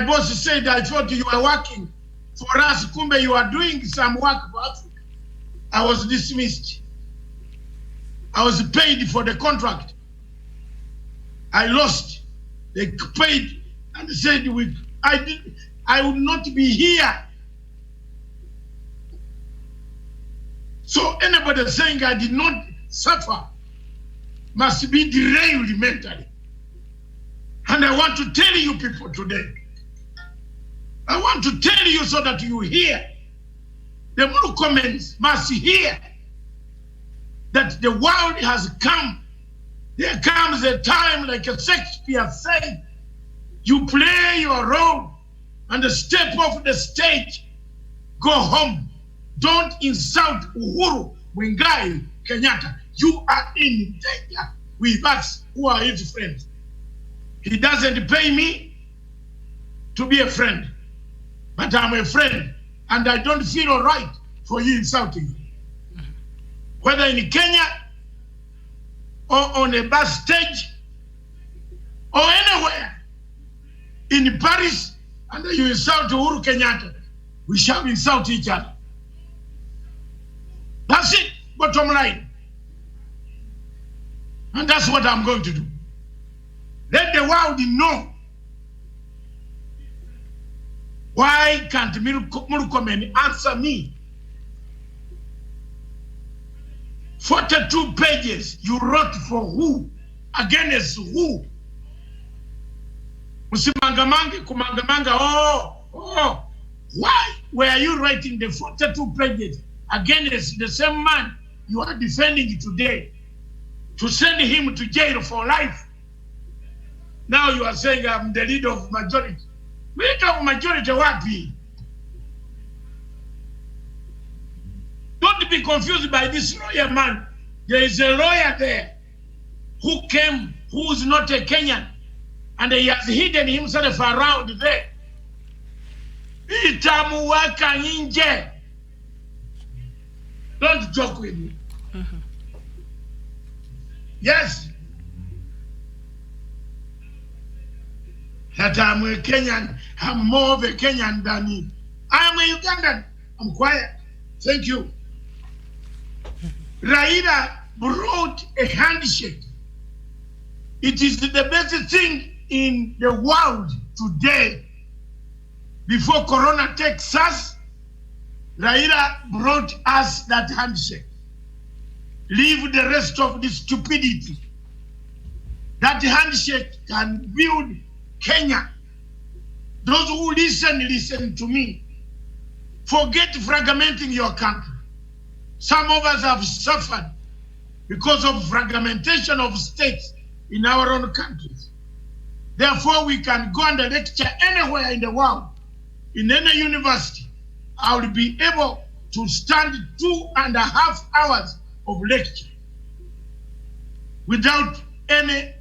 boss said, I thought you were working for us, kumbe you are doing some work for Africa. I was dismissed. I was paid for the contract. I lost. They paid and said I would not be here. So anybody saying I did not suffer must be derailed mentally. And I want to tell you people today, I want to tell you so that you hear, the MURKOMEN must hear that the world has come. There comes a time, like Shakespeare said, you play your role and step off the stage, go home. Don't insult Uhuru Muigai Kenyatta. You are in danger with us who are his friends. He doesn't pay me to be a friend, but I'm a friend, and I don't feel all right for you insulting me. Whether in Kenya or on a bus stage or anywhere in Paris, and you insult Uhuru Kenyatta, we shall insult each other. That's it, bottom line. And that's what I'm going to do. Let the world know. Why can't MURKOMEN answer me? 42 pages you wrote for who? Against who? Usimangamange kumangamanga. Oh. Why were you writing the 42 pages against the same man you are defending today, to send him to jail for life? Now you are saying I'm the leader of majority. Leader of majority wapi? Don't be confused by this lawyer man. There is a lawyer there who came, who is not a Kenyan, and he has hidden himself around there. Itamuweka nje. Don't joke with me. Yes. That I'm a Kenyan, I'm more of a Kenyan than you. I'm a Ugandan. I'm quiet. Thank you. Raila brought a handshake. It is the best thing in the world today. Before Corona takes us, Raila brought us that handshake. Leave the rest of the stupidity. That handshake can build Kenya. Those who listen to me. Forget fragmenting your country. Some of us have suffered because of fragmentation of states in our own countries. Therefore, we can go and lecture anywhere in the world, in any university. I will be able to stand 2.5 hours of lecture without any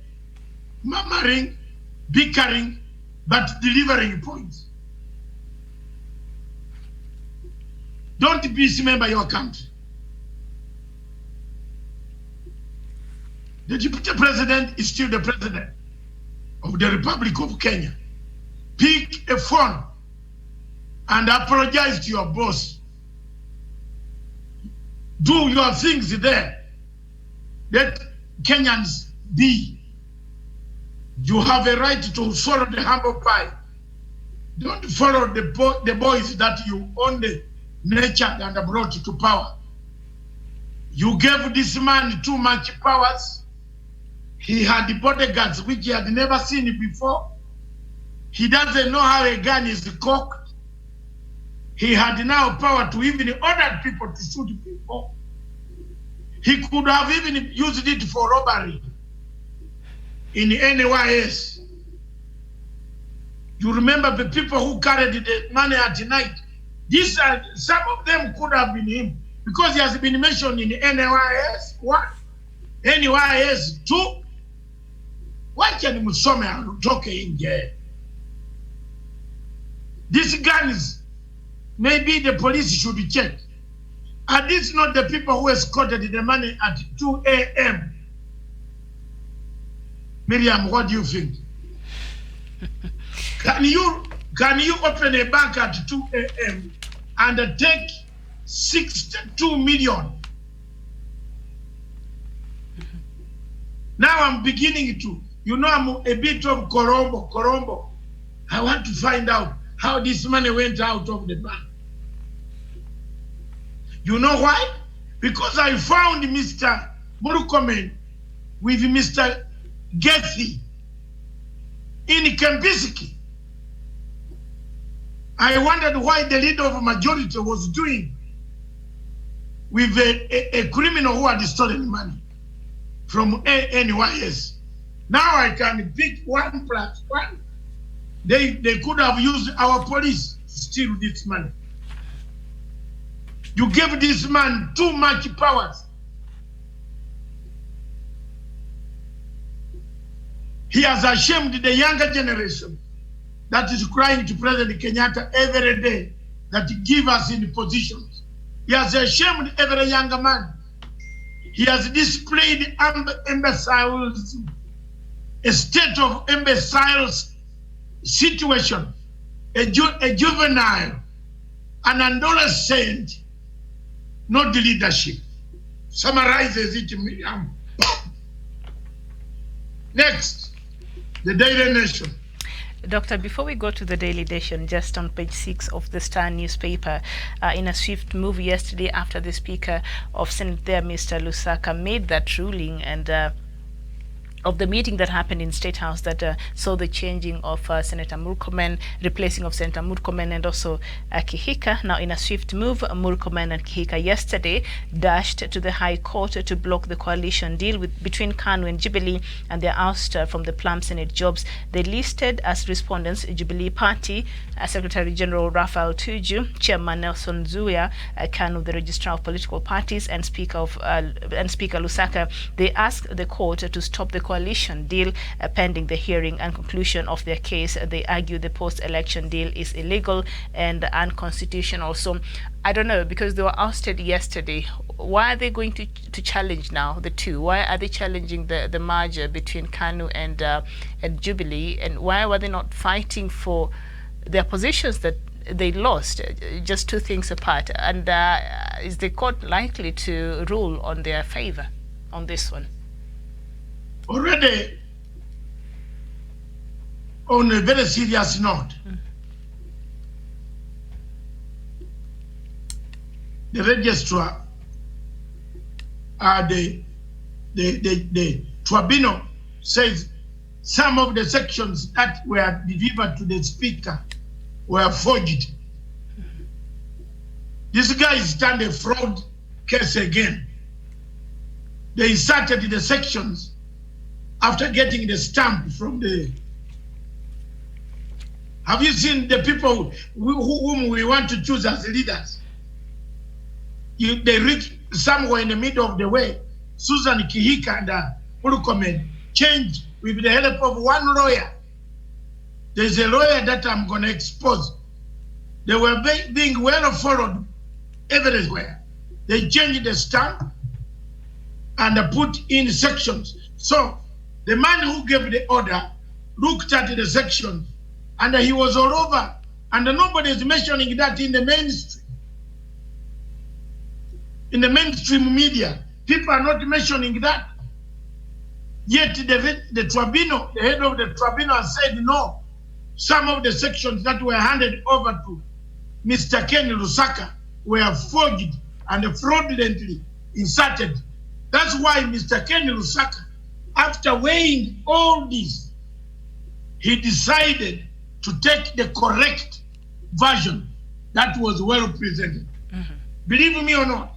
murmuring, bickering, but delivering points. Don't dismember your country. The deputy president is still the president of the Republic of Kenya. Pick a phone and apologize to your boss. Do your things there. Let Kenyans be. You have a right to swallow the humble pie. Don't follow the boys that you only nurtured and brought to power. You gave this man too much powers. He had bodyguards which he had never seen before. He doesn't know how a gun is cocked. He had now power to even order people to shoot people. He could have even used it for robbery in NYS. You remember the people who carried the money at night? These are, some of them could have been him, because he has been mentioned in NYS 1, NYS 2. Why can Musome talk in there? These guns, maybe the police should check. Are these not the people who escorted the money at 2 a.m.? Miriam, what do you think? Can you open a bank at 2 a.m. and take 62 million? Now I'm beginning to, I'm a bit of Colombo. I want to find out how this money went out of the bank. You know why? Because I found Mr. Murkomen with Mr. Gethy in Kempinski. I wondered why the leader of majority was doing with a criminal who had stolen money from NYS. Now I can pick 1+1. They could have used our police to steal this money. You gave this man too much powers. He has ashamed the younger generation that is crying to President Kenyatta every day that he give us in positions. He has ashamed every younger man. He has displayed imbeciles, a state of imbeciles situation, a juvenile, an adolescent, not the leadership. Summarizes it, Miriam. Next, the Daily Nation. Doctor, before we go to the Daily Nation, just on page 6 of the Star newspaper, in a swift move yesterday after the Speaker of Senate there, Mr. Lusaka, made that ruling and of the meeting that happened in State House that saw the changing of Senator Murkomen, replacing of Senator Murkomen and also Kihika. Now, in a swift move, Murkomen and Kihika yesterday dashed to the High Court to block the coalition deal between KANU and Jubilee and their ouster from the Plum Senate jobs. They listed as respondents Jubilee Party, Secretary General Raphael Tuju, Chairman Nelson Zuya, KANU, the Registrar of Political Parties, and Speaker Lusaka. They asked the court to stop the coalition deal pending the hearing and conclusion of their case. They argue the post-election deal is illegal and unconstitutional. So I don't know, because they were ousted yesterday, why are they going to challenge now the two? Why are they challenging the merger between KANU and Jubilee, and why were they not fighting for their positions that they lost? Just two things apart. And is the court likely to rule on their favor on this one? Already, on a very serious note, the registrar, the tribunal says some of the sections that were delivered to the Speaker were forged. This guy stand a fraud case again. They inserted the sections after getting the stamp from the... Have you seen the people whom we want to choose as leaders? They reach somewhere in the middle of the way. Susan Kihika and Murkomen changed with the help of one lawyer. There's a lawyer that I'm going to expose. They were being well followed everywhere. They changed the stamp and put in sections. So the man who gave the order looked at the section and he was all over. And nobody is mentioning that in the mainstream. In the mainstream media, people are not mentioning that. Yet the tribunal, the head of the tribunal said no. Some of the sections that were handed over to Mr. Ken Lusaka were forged and fraudulently inserted. That's why Mr. Ken Lusaka after weighing all this, he decided to take the correct version that was well presented. Mm-hmm. Believe me or not,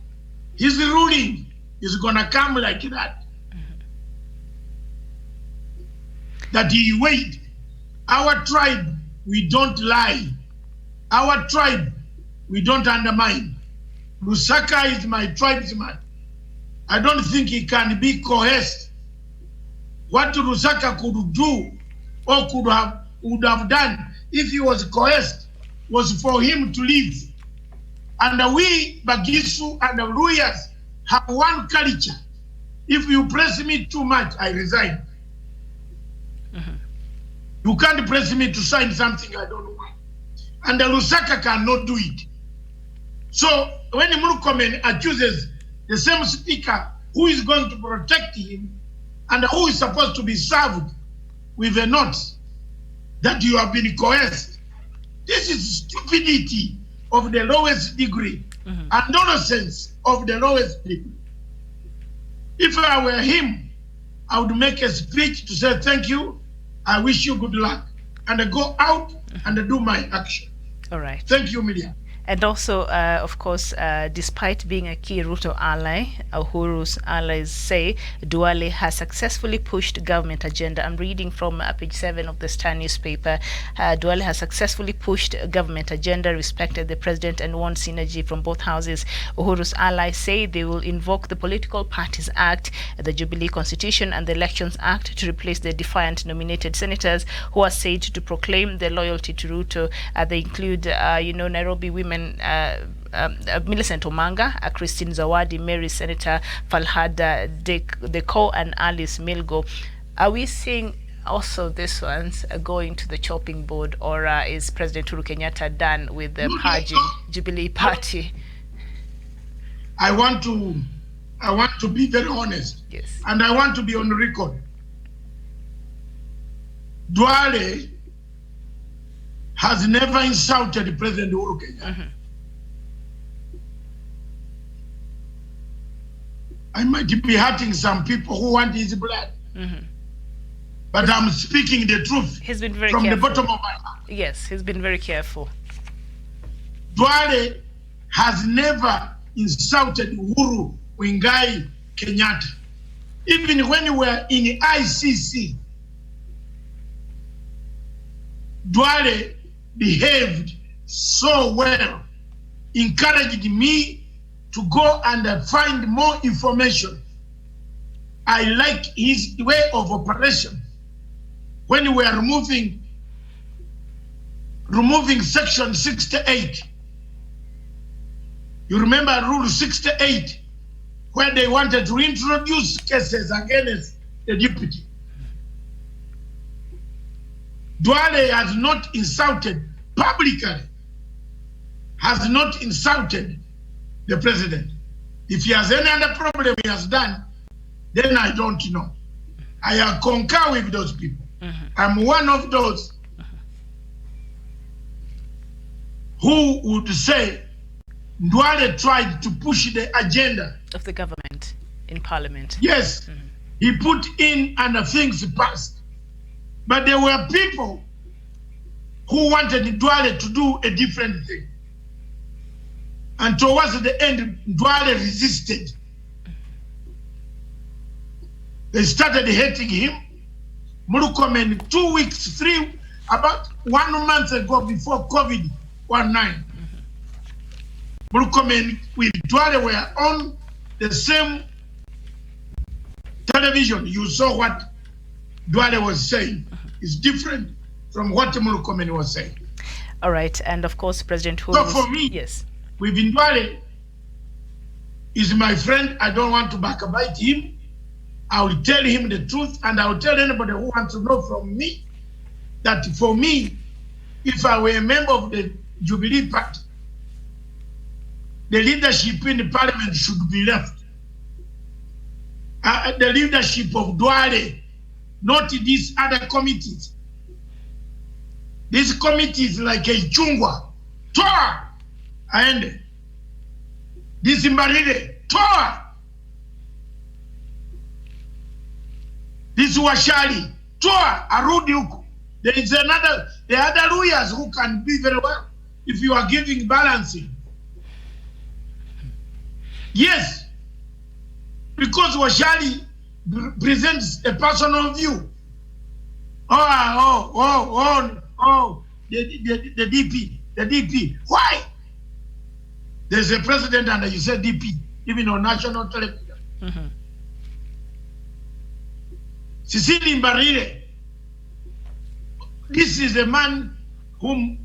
his ruling is gonna come like that. Mm-hmm. That he weighed. Our tribe, we don't lie. Our tribe, we don't undermine. Lusaka is my tribesman. I don't think he can be coerced. What Lusaka could do or would have done if he was coerced was for him to leave. And we, Bagisu and the Luyas, have one culture. If you press me too much, I resign. Mm-hmm. You can't press me to sign something I don't want. And the Lusaka cannot do it. So when Murkomen accuses the same speaker who is going to protect him and who is supposed to be served with a note that you have been coerced, this is stupidity of the lowest degree, mm-hmm. and nonsense of the lowest degree. If I were him, I would make a speech to say thank you, I wish you good luck, and I go out mm-hmm. and do my action. All right. Thank you, Media. And also, of course, despite being a key Ruto ally, Uhuru's allies say Duale has successfully pushed government agenda. I'm reading from page 7 of the Star newspaper. Duale has successfully pushed government agenda, respected the president, and won synergy from both houses. Uhuru's allies say they will invoke the Political Parties Act, the Jubilee Constitution, and the Elections Act to replace the defiant nominated senators who are said to proclaim their loyalty to Ruto. They include, Nairobi women. Millicent Omanga, Christine Zawadi, Mary Senator Falhada Deko, and Alice Milgo. Are we seeing also this one's going to the chopping board, or is President Uhuru Kenyatta done with the purging Jubilee Party? I want to be very honest. Yes. And I want to be on record. Duale has never insulted President Uhuru Kenyatta. Mm-hmm. I might be hurting some people who want his blood. Mm-hmm. But I'm speaking the truth. He's been very from careful. The bottom of my heart. Yes, he's been very careful. Duale has never insulted Uhuru Wingai Kenyatta. Even when we were in ICC, Duale behaved so well, encouraged me to go and find more information. I like his way of operation. When we are removing section 68, you remember rule 68, where they wanted to introduce cases against the deputy. Duale has not insulted publicly, has not insulted the president. If he has any other problem he has done, then I don't know. I concur with those people. Mm-hmm. I'm one of those who would say Duale tried to push the agenda of the government in parliament. Yes, mm-hmm. He put in and things passed. But there were people who wanted Duale to do a different thing. And towards the end, Duale resisted. They started hating him. Murkomen, about 1 month ago before COVID-19, Murkomen with Duale were on the same television. You saw what Duale was saying. It's different from what Murkomen was saying. All right, and of course, President Uhuru. So for me, yes, with Duale is my friend. I don't want to backbite him. I will tell him the truth, and I will tell anybody who wants to know from me that for me, if I were a member of the Jubilee Party, the leadership in the parliament should be left. The leadership of Duale, not these other committees. These committees like a chungwa, toa, and this imbarire, toa. This Washali, toa arudi huko. There is the other lawyers who can be very well if you are giving balancing. Yes, because Washali presents a personal view. The DP. Why? There's a president and you said DP, even on national television. Cecilia Mbarire. This is a man whom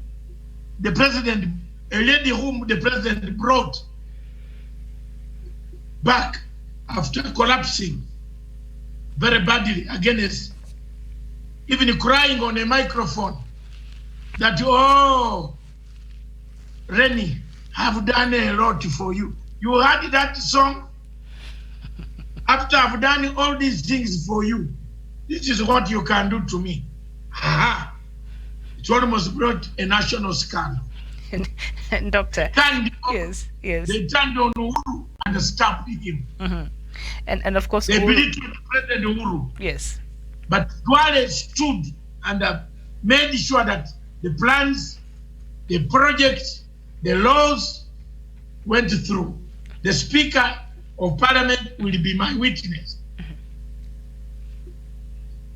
a lady whom the president brought back after collapsing very badly against, even crying on a microphone that, Rennie, have done a lot for you. You heard that song? After I've done all these things for you, this is what you can do to me. It almost brought a national scandal. And Doctor, yes. They turned on Uhuru and stabbed him. And of course, they belittled President Uhuru. Yes. But Duale stood and made sure that the plans, the projects, the laws went through. The Speaker of Parliament will be my witness.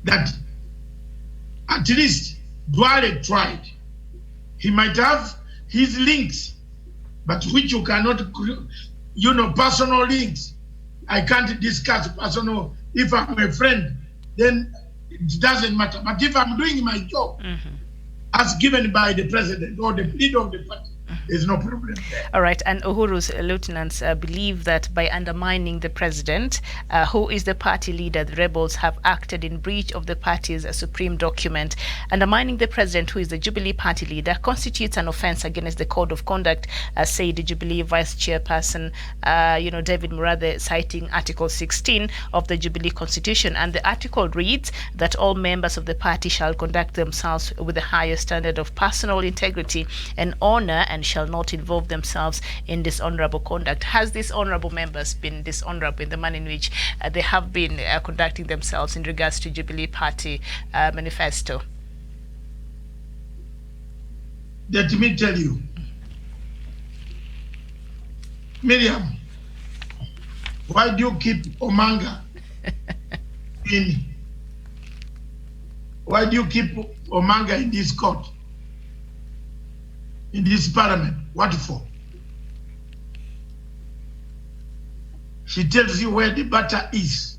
That at least Duale tried. He might have his links, but which you cannot, personal links. I can't discuss personal. If I'm a friend, then it doesn't matter. But if I'm doing my job, as given by the president or the leader of the party, there's no problem there. All right, and Uhuru's lieutenants believe that by undermining the president, who is the party leader, the rebels have acted in breach of the party's supreme document. Undermining the president, who is the Jubilee party leader, constitutes an offense against the code of conduct, said the Jubilee vice chairperson, David Murathe, citing Article 16 of the Jubilee Constitution. And the article reads that all members of the party shall conduct themselves with the highest standard of personal integrity and honor, and shall not involve themselves in dishonorable conduct. Has these honorable members been dishonorable in the manner in which they have been conducting themselves in regards to Jubilee Party manifesto? Let me tell you, Miriam, why do you keep Omanga in this court? In this parliament? What for? She tells you where the butter is.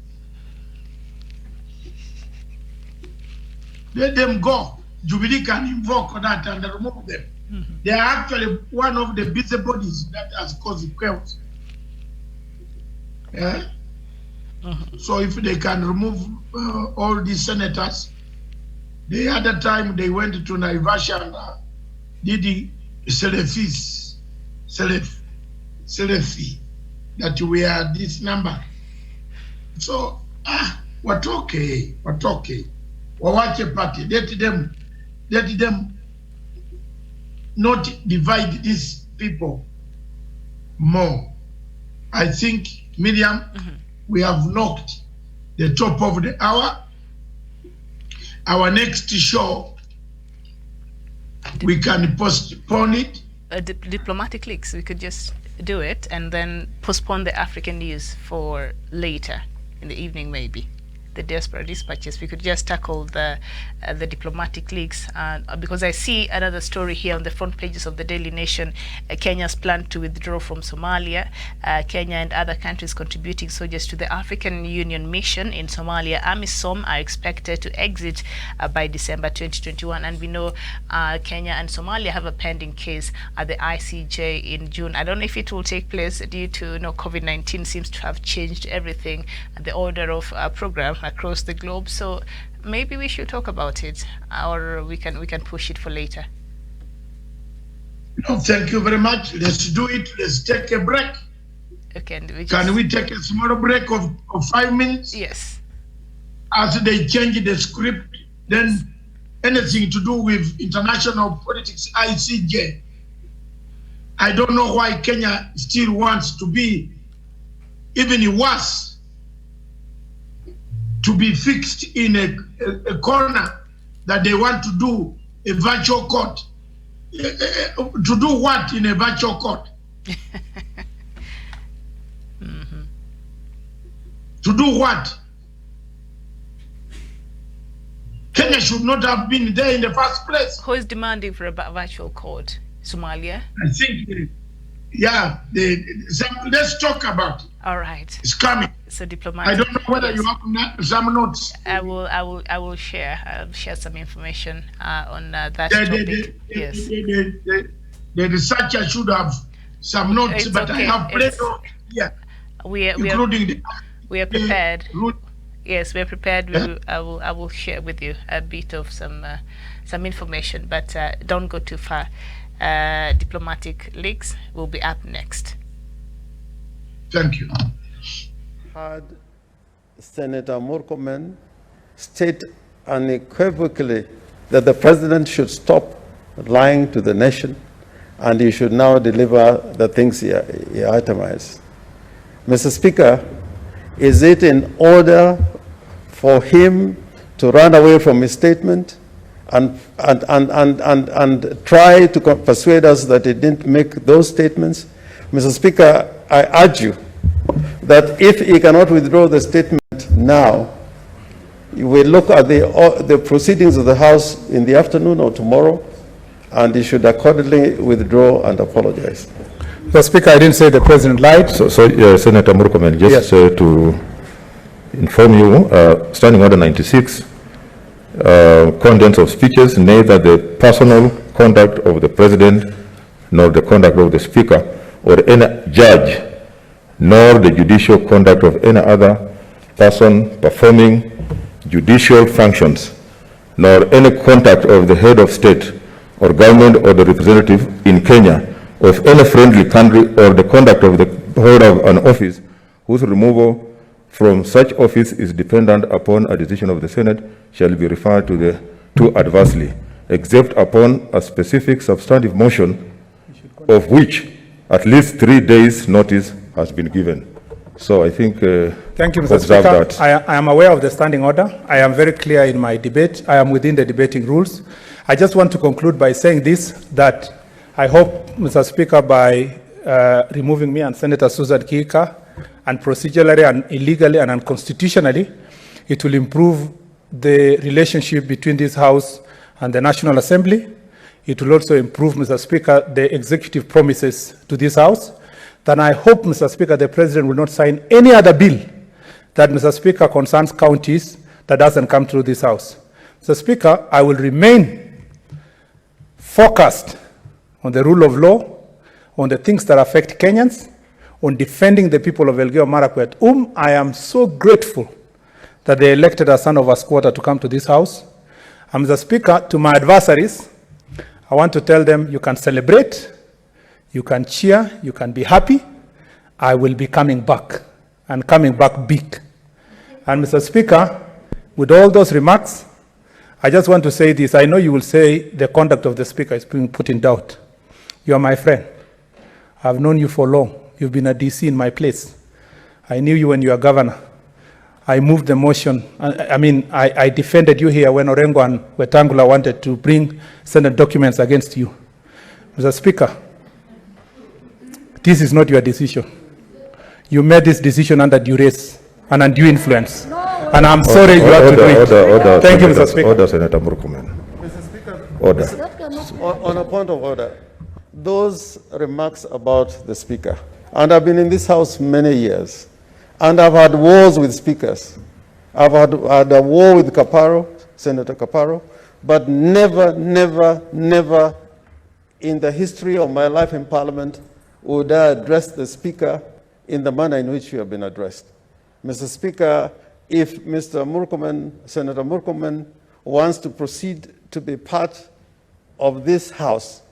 Let them go. Jubilee can invoke that and remove them. They are actually one of the busybodies that has caused chaos. Yeah? So if they can remove all these senators, the other time they went to Naivasha and did the Selefi, that we are this number. So, what okay. Wawache party, let them not divide these people more. I think, Miriam, we have knocked the top of the hour. Our next show, we can postpone it. Diplomatic leaks, we could just do it and then postpone the African news for later in the evening, maybe. The diaspora dispatches, we could just tackle the diplomatic leaks, because I see another story here on the front pages of the Daily Nation. Kenya's plan to withdraw from Somalia. Kenya and other countries contributing soldiers to the African Union mission in Somalia, AMISOM, are expected to exit by December 2021. And we know Kenya and Somalia have a pending case at the ICJ in June. I don't know if it will take place due to COVID-19 seems to have changed everything, the order of program across the globe. So maybe we should talk about it, or we can push it for later. No, thank you very much. Let's do it. Let's take a break. Okay. Can we take a small break of 5 minutes? Yes. As they change the script, then anything to do with international politics, ICJ. I don't know why Kenya still wants to be even worse to be fixed in a corner that they want to do a virtual court. To do what in a virtual court? To do what? Kenya should not have been there in the first place. Who is demanding for a virtual court? Somalia? I think, yeah, let's talk about it. All right. It's coming. So diplomatic. I don't know whether you have some notes. I will share. I'll share some information on that topic. Yes. The researcher should have some notes, but okay. I have plenty of here, we are prepared. Yes, we're prepared. I will share with you a bit of some information, but don't go too far. Diplomatic leaks will be up next. Thank you. Had Senator MURKOMEN state unequivocally that the president should stop lying to the nation and he should now deliver the things he itemized. Mr. Speaker, is it in order for him to run away from his statement and try to persuade us that he didn't make those statements? Mr. Speaker, I urge you that if he cannot withdraw the statement now, you will look at the proceedings of the House in the afternoon or tomorrow, and he should accordingly withdraw and apologize. Mr. Speaker, I didn't say the president lied. So Senator MURKOMEN, just to inform you, Standing Order 96, contents of speeches, neither the personal conduct of the president nor the conduct of the speaker or any judge nor the judicial conduct of any other person performing judicial functions, nor any contact of the head of state or government or the representative in Kenya of any friendly country or the conduct of the holder of an office whose removal from such office is dependent upon a decision of the Senate shall be referred to adversely, except upon a specific substantive motion of which at least 3 days notice has been given. So I think thank you, Mr. Speaker. I am aware of the standing order. I am very clear in my debate. I am within the debating rules. I just want to conclude by saying this, that I hope, Mr. Speaker, by removing me and Senator Susan Kika, and procedurally and illegally and unconstitutionally, it will improve the relationship between this House and the National Assembly. It will also improve, Mr. Speaker, the executive promises to this House. Then I hope, Mr. Speaker, the President will not sign any other bill that, Mr. Speaker, concerns counties that doesn't come through this House. Mr. Speaker, I will remain focused on the rule of law, on the things that affect Kenyans, on defending the people of Elgeyo Marakwet, whom I am so grateful that they elected a son of a squatter to come to this House. And Mr. Speaker, to my adversaries, I want to tell them you can celebrate, you can cheer, you can be happy. I will be coming back, and coming back big. And Mr. Speaker, with all those remarks, I just want to say this. I know you will say the conduct of the Speaker is being put in doubt. You are my friend. I've known you for long. You've been a DC in my place. I knew you when you were governor. I moved the motion. I defended you here when Orengo and Wetangula wanted to bring Senate documents against you. Mr. Speaker, this is not your decision. You made this decision under duress and undue influence. And I'm sorry you have to do it. Thank you, Mr. Speaker. Order, Senator MURKOMEN. Mr. Speaker, Order. On a point of order, those remarks about the Speaker, and I've been in this House many years, and I've had wars with speakers. I've had a war with Kaparo, Senator Kaparo, but never, never, never in the history of my life in Parliament would I address the Speaker in the manner in which you have been addressed. Mr. Speaker, if Mr. MURKOMEN, Senator MURKOMEN, wants to proceed to be part of this House,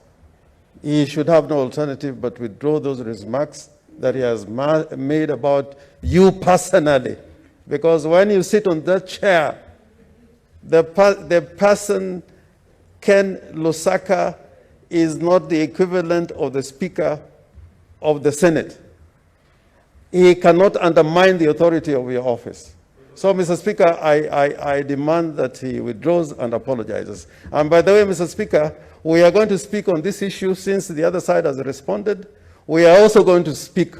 he should have no alternative but withdraw those remarks that he has made about you personally. Because when you sit on that chair, the person, Ken Lusaka, is not the equivalent of the Speaker of the Senate. He cannot undermine the authority of your office. So, Mr. Speaker, I demand that he withdraws and apologizes. And by the way, Mr. Speaker, we are going to speak on this issue since the other side has responded. We are also going to speak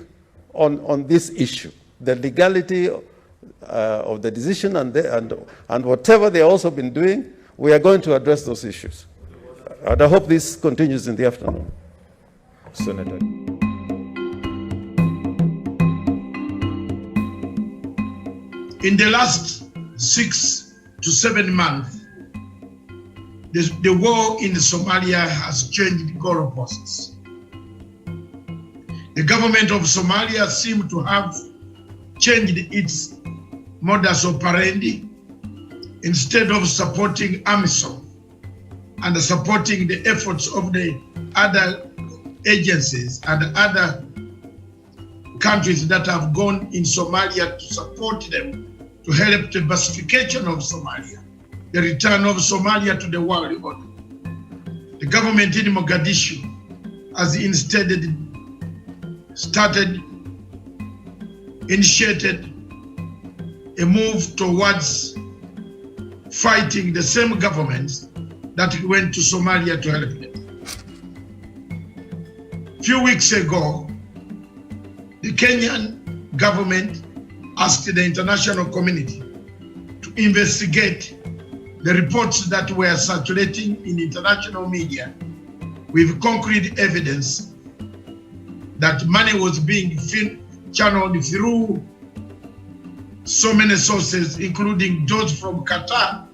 on this issue, the legality of the decision and whatever they also been doing. We are going to address those issues. And I hope this continues in the afternoon. Senator. In the last 6 to 7 months, the war in Somalia has changed the goalposts. The government of Somalia seems to have changed its modus operandi. Instead of supporting AMISOM and supporting the efforts of the other agencies and other countries that have gone in Somalia to support them, to help the pacification of Somalia, the return of Somalia to the world order. The government in Mogadishu has instead initiated a move towards fighting the same governments that went to Somalia to help them. A few weeks ago, the Kenyan government asked the international community to investigate the reports that were circulating in international media with concrete evidence that money was being channeled through so many sources, including those from Qatar,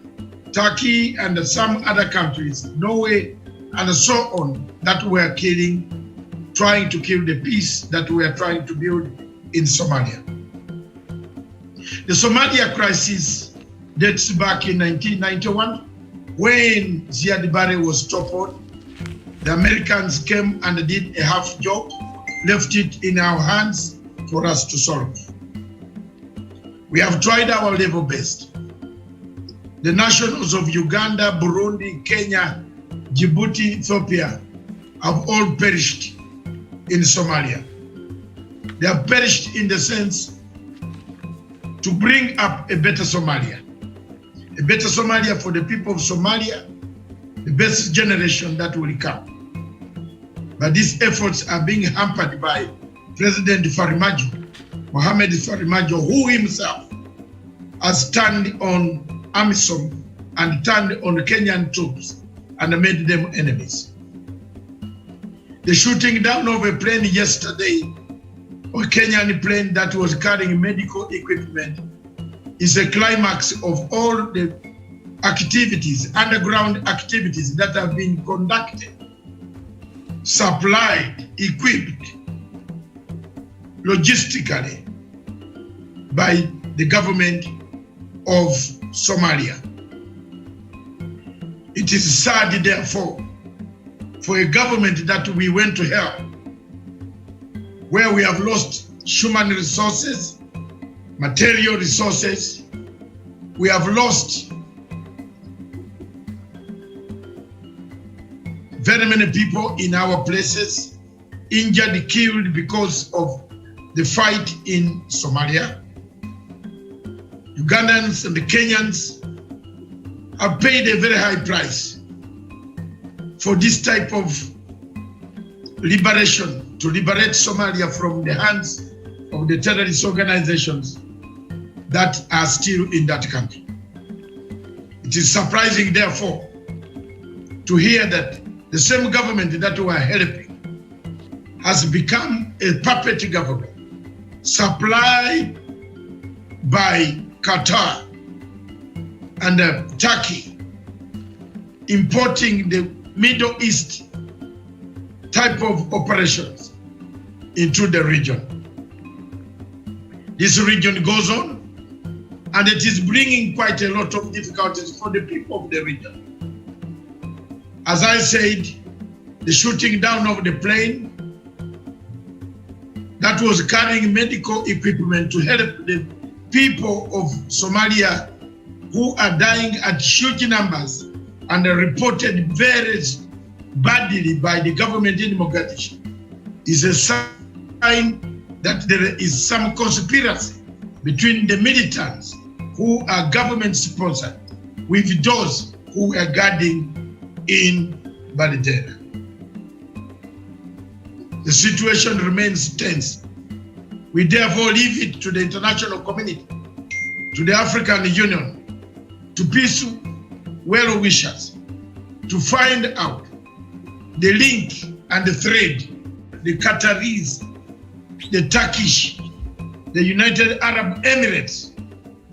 Turkey, and some other countries, Norway, and so on, that were trying to kill the peace that we are trying to build in Somalia. The Somalia crisis dates back in 1991, when Ziad Barre was toppled. The Americans came and did a half job, left it in our hands for us to solve. We have tried our level best. The nationals of Uganda, Burundi, Kenya, Djibouti, Ethiopia have all perished in Somalia. They have perished in the sense to bring up a better Somalia for the people of Somalia, the best generation that will come. But these efforts are being hampered by President Mohamed Farmajo, who himself has turned on AMISOM and turned on Kenyan troops and made them enemies. The shooting down of a plane yesterday, a Kenyan plane that was carrying medical equipment, is a climax of all the activities, underground activities that have been conducted, supplied, equipped, logistically by the government of Somalia. It is sad, therefore, for a government that we went to help, where we have lost human resources, material resources, we have lost very many people in our places, injured, killed because of the fight in Somalia. Ugandans and the Kenyans have paid a very high price for this type of liberation, to liberate Somalia from the hands of the terrorist organizations that are still in that country. It is surprising, therefore, to hear that the same government that we are helping has become a puppet government supplied by Qatar and Turkey, importing the Middle East type of operations into the region. This region goes on, and it is bringing quite a lot of difficulties for the people of the region. As I said, the shooting down of the plane that was carrying medical equipment to help the people of Somalia who are dying at huge numbers and are reported very badly by the government in Mogadishu is a sign that there is some conspiracy between the militants who are government sponsored with those who are guarding in Baritera. The situation remains tense. We therefore leave it to the international community, to the African Union, to peaceful well-wishers to find out the link and the thread, the Qataris, the Turkish, the United Arab Emirates,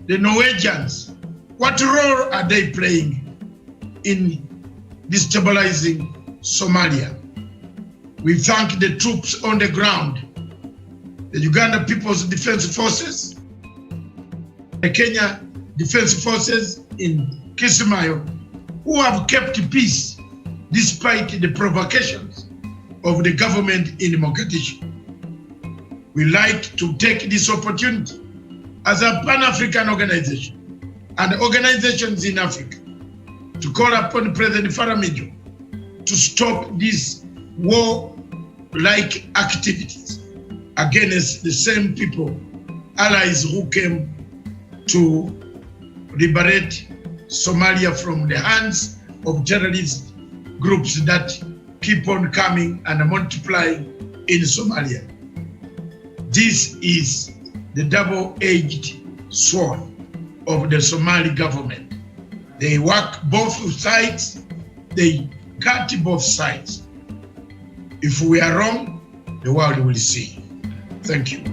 the Norwegians, what role are they playing in destabilizing Somalia? We thank the troops on the ground, the Uganda People's Defense Forces, the Kenya Defense Forces in KIPCHUMBA, who have kept peace despite the provocations of the government in Mogadishu. We like to take this opportunity as a Pan-African organization and organizations in Africa to call upon President Faramijo to stop these war-like activities against the same people, allies who came to liberate Somalia from the hands of terrorist groups that keep on coming and multiplying in Somalia. This is the double-edged sword of the Somali government. They work both sides, they cut both sides. If we are wrong, the world will see. Thank you.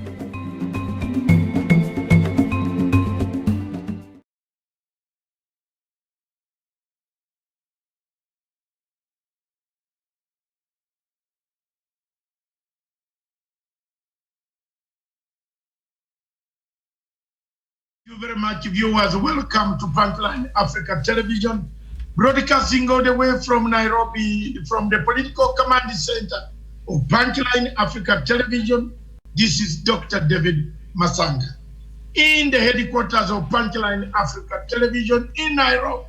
Thank you very much, viewers. Welcome to Punchline Africa Television, broadcasting all the way from Nairobi, from the political command center of Punchline Africa Television. This is Dr. David Masanga. In the headquarters of Punchline Africa Television in Nairobi,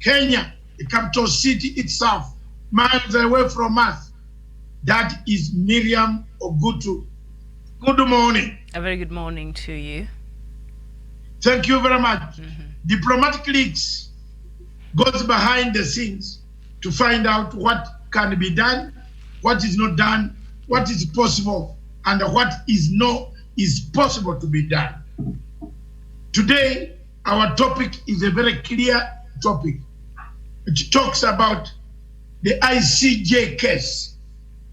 Kenya, the capital city itself, miles away from us, that is Miriam Ogutu. Good morning. A very good morning to you. Thank you very much. Diplomatic leaks goes behind the scenes to find out what can be done, what is not done, what is possible, and what is possible to be done. Today, our topic is a very clear topic. It talks about the ICJ case,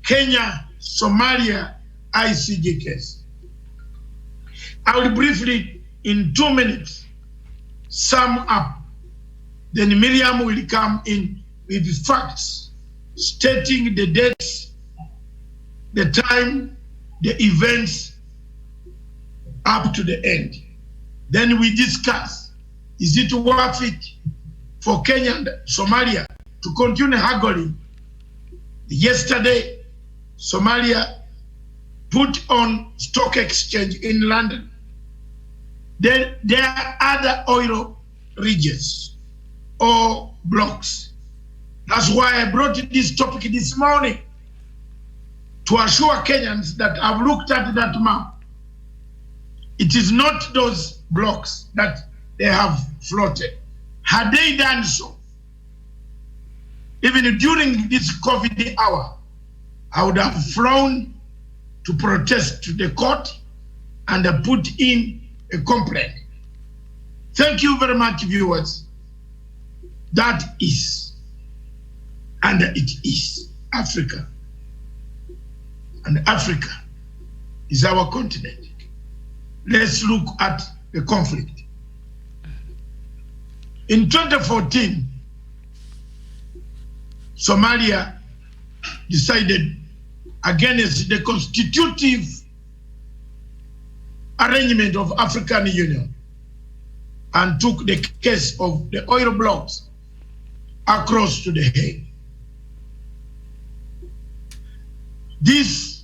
Kenya, Somalia ICJ case. I will briefly, in 2 minutes, sum up. Then Miriam will come in with facts, stating the dates, the time, the events, up to the end. Then we discuss, is it worth it for Kenya and Somalia to continue haggling? Yesterday, Somalia put on stock exchange in London. Then there are other oil regions or blocks. That's why I brought this topic this morning, to assure Kenyans that I've looked at that map. It is not those blocks that they have floated. Had they done so, even during this COVID hour, I would have flown to protest to the court and put in a complaint. Thank you very much, viewers. That is, and it is, Africa. And Africa is our continent. Let's look at the conflict. In 2014, Somalia decided against the constitutive arrangement of African Union and took the case of the oil blocks across to The Hague. This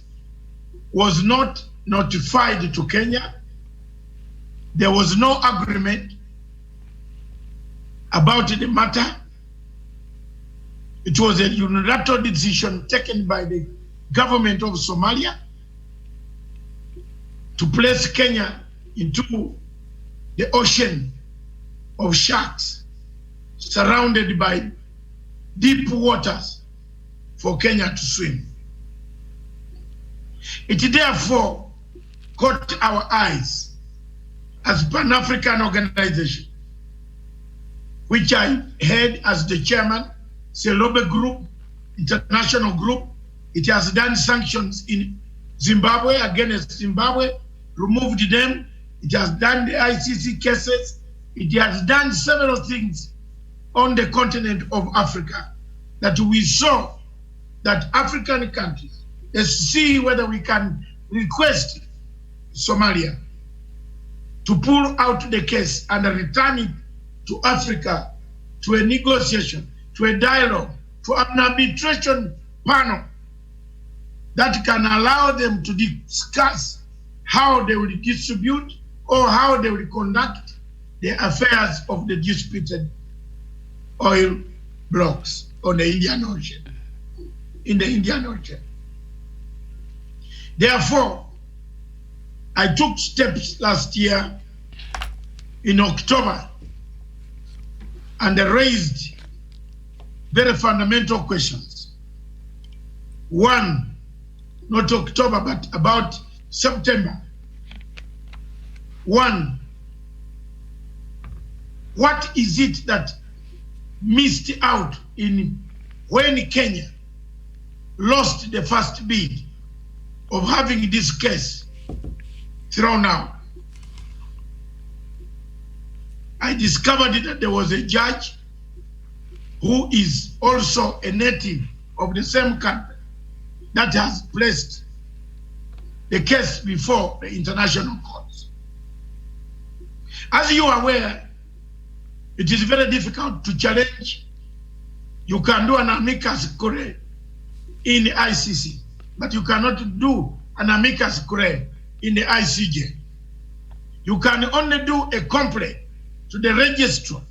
was not notified to Kenya. There was no agreement about the matter. It was a unilateral decision taken by the government of Somalia to place Kenya into the ocean of sharks surrounded by deep waters for Kenya to swim. It therefore caught our eyes as Pan-African organization, which I head as the chairman, Selobe Group, international group. It has done sanctions in Zimbabwe against Zimbabwe, removed them. It has done the ICC cases. It has done several things on the continent of Africa that we saw that African countries, let's see whether we can request Somalia to pull out the case and return it to Africa, to a negotiation, to a dialogue, to an arbitration panel that can allow them to discuss how they will distribute or how they will conduct the affairs of the disputed oil blocks on the Indian Ocean, in the Indian Ocean. Therefore, I took steps last year in October and raised very fundamental questions. One, not October, but about September. One, what is it that missed out in when Kenya lost the first bid of having this case thrown out? I discovered that there was a judge who is also a native of the same country that has placed the case before the international courts. As you are aware, it is very difficult to challenge. You can do an amicus curiae in the ICC, but you cannot do an amicus curiae in the ICJ. You can only do a complaint to the registrar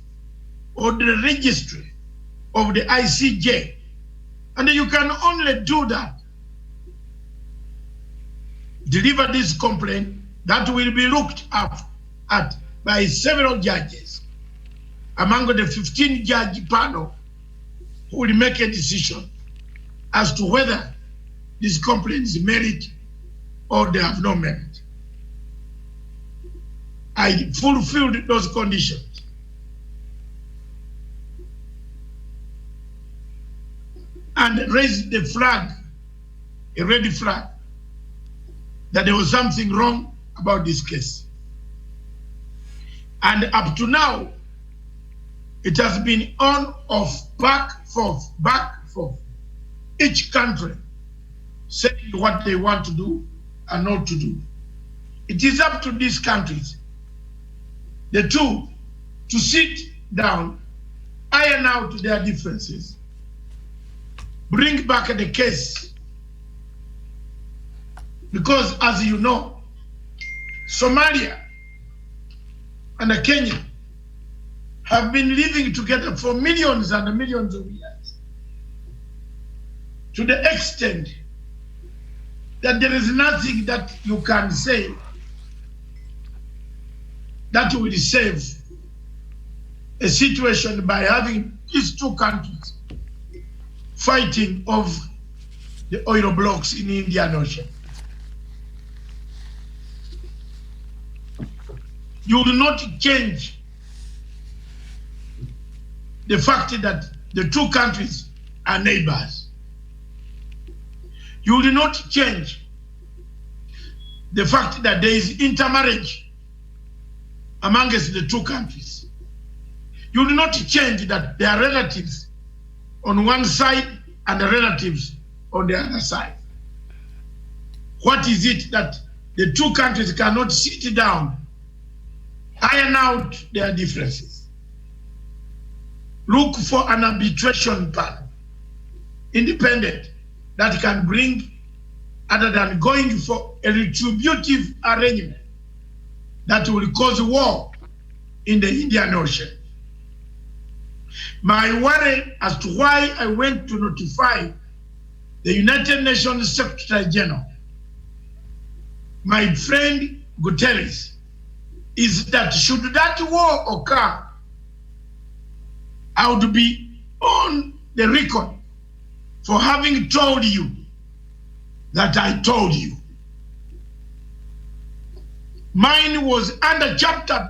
or the registry of the ICJ, and you can only do that. Deliver this complaint that will be looked at by several judges among the 15-judge panel who will make a decision as to whether this complaint is merit or they have no merit. I fulfilled those conditions. And raised the flag, a red flag, that there was something wrong about this case. And up to now, it has been on, off, back, forth, back, forth. Each country saying what they want to do and not to do. It is up to these countries, the two, to sit down, iron out their differences, bring back the case. Because as you know, Somalia and Kenya have been living together for millions and millions of years, to the extent that there is nothing that you can say that will save a situation by having these two countries fighting over the oil blocks in the Indian Ocean. You will not change the fact that the two countries are neighbors. You will not change the fact that there is intermarriage amongst the two countries. You will not change that there are relatives on one side and the relatives on the other side. What is it that the two countries cannot sit down, iron out their differences, look for an arbitration panel, independent, that can bring, other than going for a retributive arrangement that will cause war in the Indian Ocean? My worry as to why I went to notify the United Nations Secretary General, my friend Guterres, is that should that war occur I would be on the record for having told you that I told you. Mine was under Chapter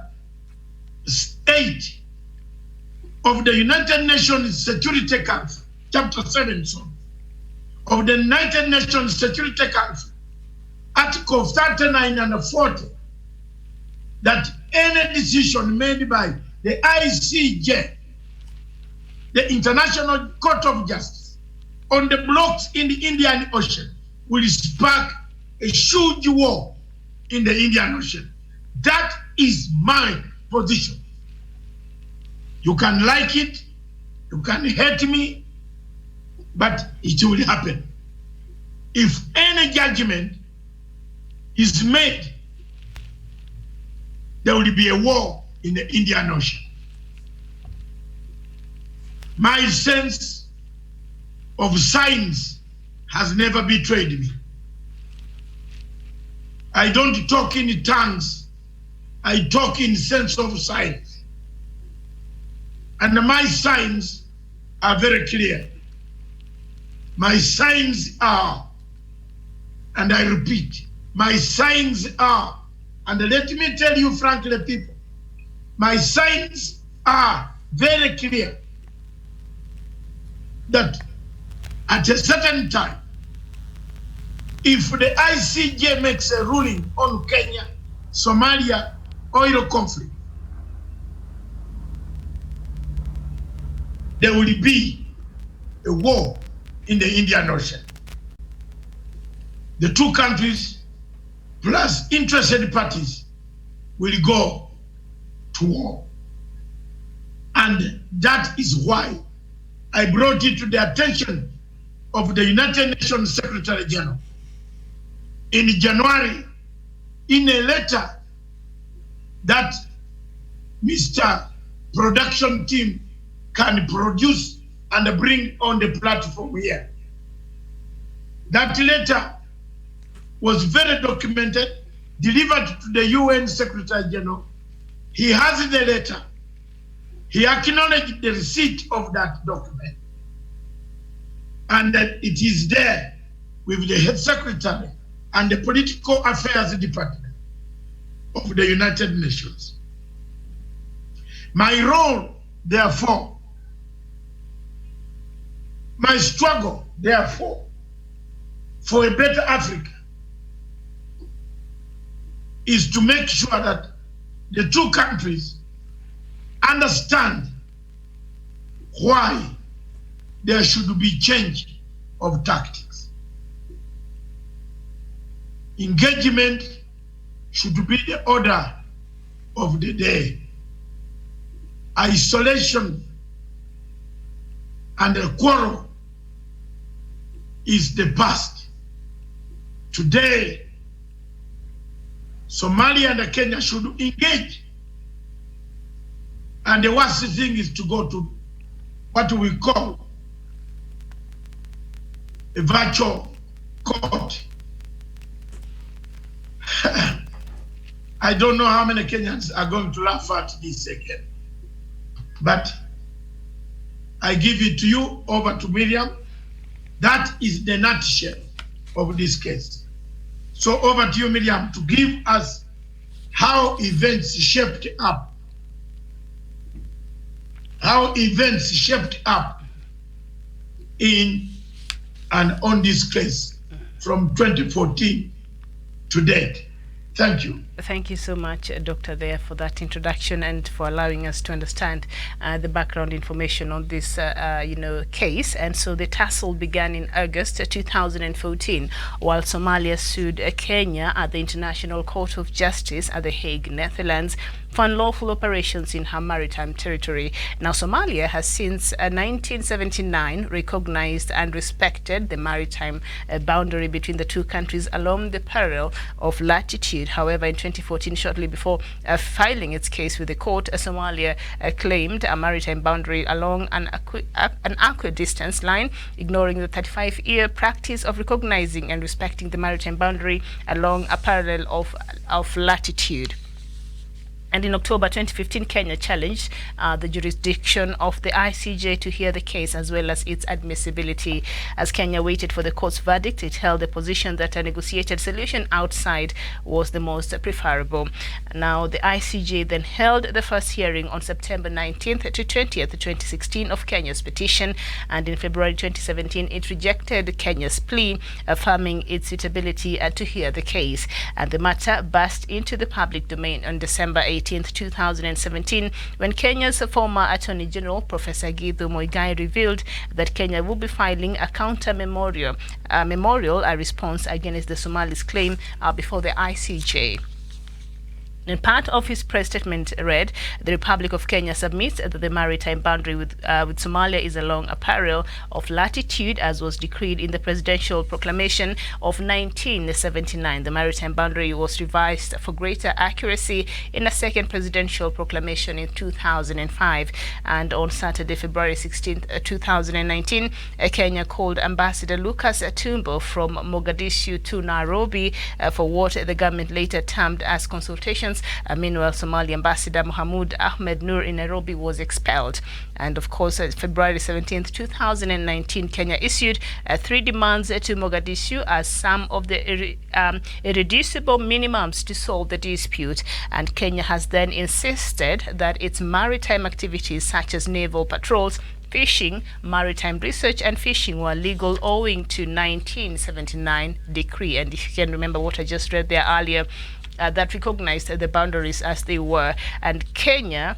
8 of the United Nations Security Council, Chapter 7, of the United Nations Security Council, Article 39 and 40, that any decision made by the ICJ, the International Court of Justice, on the blocks in the Indian Ocean will spark a huge war in the Indian Ocean. That is my position. You can like it, you can hate me, but it will happen. If any judgment is made, there will be a war in the Indian Ocean. My sense of science has never betrayed me. I don't talk in tongues, I talk in sense of science. And my signs are very clear. My signs are, and I repeat, my signs are, and let me tell you frankly, people, my signs are very clear that at a certain time, if the ICJ makes a ruling on Kenya, Somalia oil conflict, there will be a war in the Indian Ocean. The two countries plus interested parties will go to war. And that is why I brought it to the attention of the United Nations Secretary General in January, in a letter that Mr. Production Team can produce and bring on the platform here. That letter was very documented, delivered to the UN Secretary General. He has the letter. He acknowledged the receipt of that document. And that it is there with the head secretary and the political affairs department of the United Nations. My role, therefore, my struggle, therefore, for a better Africa is to make sure that the two countries understand why there should be change of tactics. Engagement should be the order of the day. Isolation and a quarrel is the past. Today, Somalia and Kenya should engage. And the worst thing is to go to what we call a virtual court. I don't know how many Kenyans are going to laugh at this again. But I give it to you, over to Miriam. That is the nutshell of this case. So over to you, Miriam, to give us how events shaped up. How events shaped up in and on this case from 2014 to date. Thank you. Thank you so much, Dr. There, for that introduction and for allowing us to understand the background information on this, case. And so the tussle began in August 2014, while Somalia sued Kenya at the International Court of Justice at The Hague, Netherlands, for unlawful operations in her maritime territory. Now, Somalia has since 1979 recognized and respected the maritime boundary between the two countries along the parallel of latitude. However, in 2014, shortly before filing its case with the court, Somalia claimed a maritime boundary along an equidistance line, ignoring the 35-year practice of recognizing and respecting the maritime boundary along a parallel of latitude. And in October 2015, Kenya challenged the jurisdiction of the ICJ to hear the case as well as its admissibility. As Kenya waited for the court's verdict, it held the position that a negotiated solution outside was the most preferable. Now, the ICJ then held the first hearing on September 19th to 20th, 2016 of Kenya's petition, and in February 2017, it rejected Kenya's plea, affirming its suitability to hear the case. And the matter burst into the public domain on December 18th, 2017, when Kenya's former Attorney General, Professor Githu Muigai, revealed that Kenya will be filing a counter memorial, a response against the Somalis' claim before the ICJ. And part of his press statement read, the Republic of Kenya submits that the maritime boundary with Somalia is along a parallel of latitude as was decreed in the Presidential Proclamation of 1979. The maritime boundary was revised for greater accuracy in a second Presidential Proclamation in 2005. And on Saturday, February 16, 2019, Kenya called Ambassador Lucas Tumbo from Mogadishu to Nairobi for what the government later termed as consultations. Meanwhile, Somali Ambassador Mohamud Ahmed Nur in Nairobi was expelled. And of course, February 17th, 2019, Kenya issued 3 demands to Mogadishu as some of the irreducible minimums to solve the dispute. And Kenya has then insisted that its maritime activities such as naval patrols, fishing, maritime research and fishing were legal owing to 1979 decree. And if you can remember what I just read there earlier, that recognized the boundaries as they were. And Kenya,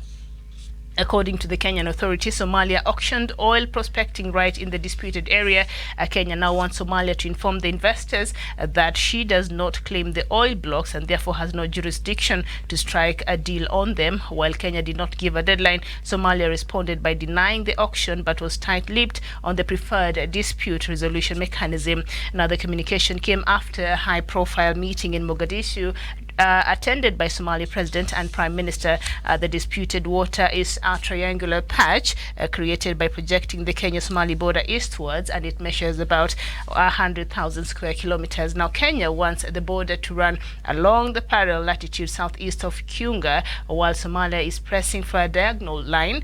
according to the Kenyan authorities, Somalia auctioned oil prospecting right in the disputed area. Kenya now wants Somalia to inform the investors that she does not claim the oil blocks and therefore has no jurisdiction to strike a deal on them. While Kenya did not give a deadline, Somalia responded by denying the auction but was tight-lipped on the preferred dispute resolution mechanism. Now, the communication came after a high-profile meeting in Mogadishu attended by Somali President and Prime Minister. The disputed water is a triangular patch created by projecting the Kenya-Somali border eastwards, and it measures about 100,000 square kilometers. Now, Kenya wants the border to run along the parallel latitude southeast of KIPCHUMBA, while Somalia is pressing for a diagonal line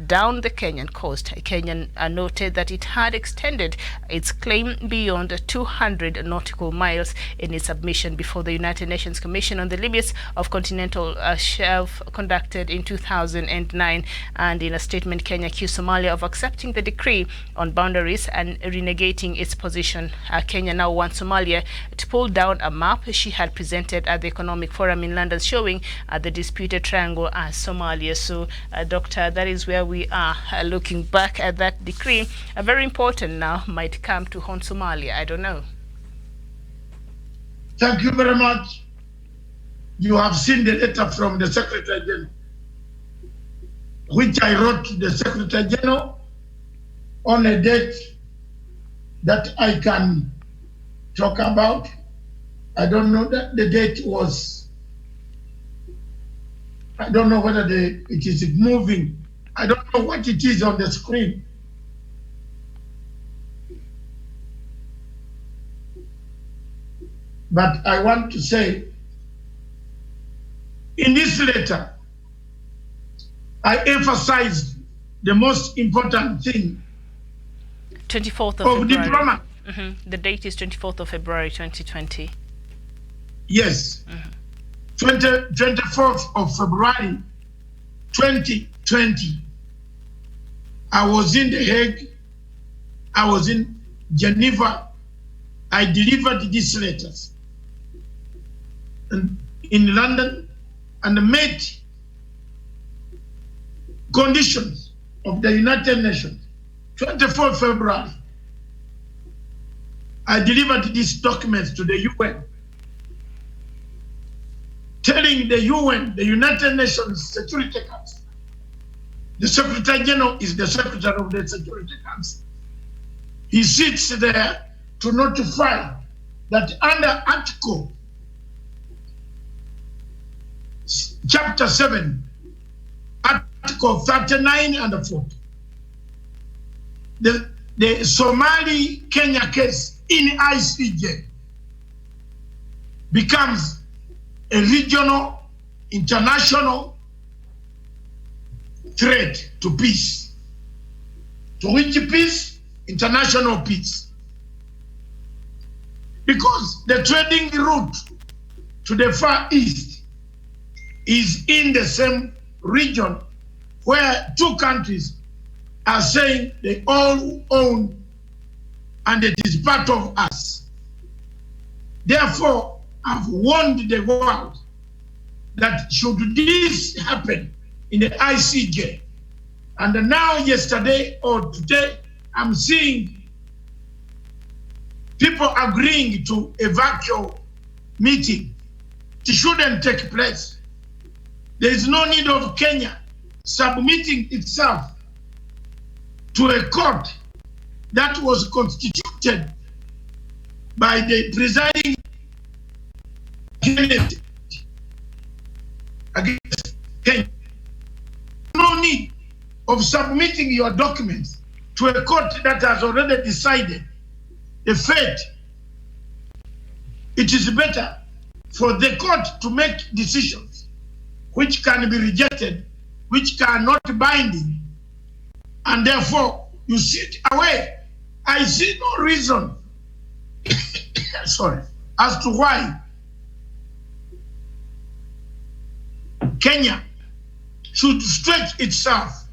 down the Kenyan coast. Kenya noted that it had extended its claim beyond 200 nautical miles in its submission before the United Nations Commission on the Limits of Continental Shelf conducted in 2009. And in a statement, Kenya accused Somalia of accepting the decree on boundaries and renegating its position. Kenya now wants Somalia to pull down a map she had presented at the Economic Forum in London showing the disputed triangle as Somalia. So, Doctor, that is where we are looking back at that decree. Very important now, might come to haunt Somalia. I don't know. Thank you very much. You have seen the letter from the Secretary General, which I wrote to the Secretary General on a date that I can talk about. I don't know that the date was, I don't know whether it is moving. I don't know what it is on the screen. But I want to say, in this letter, I emphasized the most important thing 24th of February. Diplomacy. The date is 24th of February 2020. Yes. 24th of February 2020. I was in The Hague. I was in Geneva. I delivered these letters in London and met conditions of the United Nations. 24th February, I delivered these documents to the UN, telling the UN, the United Nations Security Council, the Secretary General is the Secretary of the Security Council. He sits there to notify that under Article Chapter 7, Article 39 and 40, the Somali-Kenya case in ICJ becomes a regional international threat to peace. To which peace? International peace. Because the trading route to the Far East is in the same region where two countries are saying they all own and it is part of us. Therefore, I've warned the world that should this happen in the ICJ, and now yesterday or today, I'm seeing people agreeing to a virtual meeting. It shouldn't take place. There is no need of Kenya submitting itself to a court that was constituted by the presiding candidate against Kenya. No need of submitting your documents to a court that has already decided the fate. It is better for the court to make decisions which can be rejected, which cannot be binding, and therefore you sit away. I see no reason sorry, as to why Kenya should stretch itself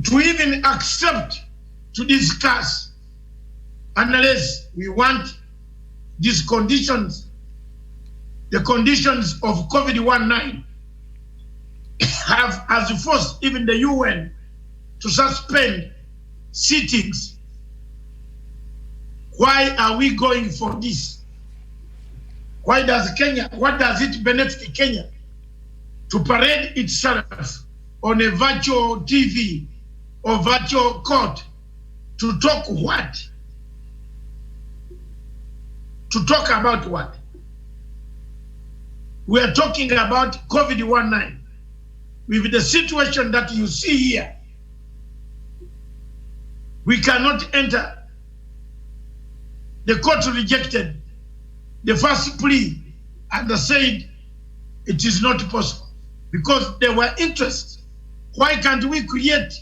to even accept to discuss, unless we want these conditions, the conditions of COVID-19 have as forced even the UN to suspend sittings. Why are we going for this? Why does Kenya, what does it benefit Kenya to parade itself on a virtual TV or virtual court to talk what? To talk about what? We are talking about COVID-19. With the situation that you see here, we cannot enter. The court rejected the first plea and said it is not possible because there were interests. Why can't we create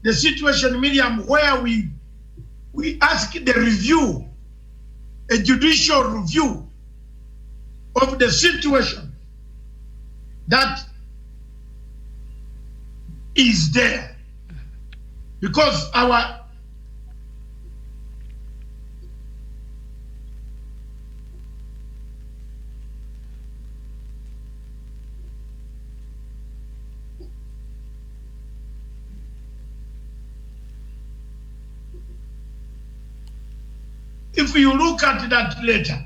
the situation, Miriam, where we ask the review, a judicial review of the situation that is there? Because our if you look at that later,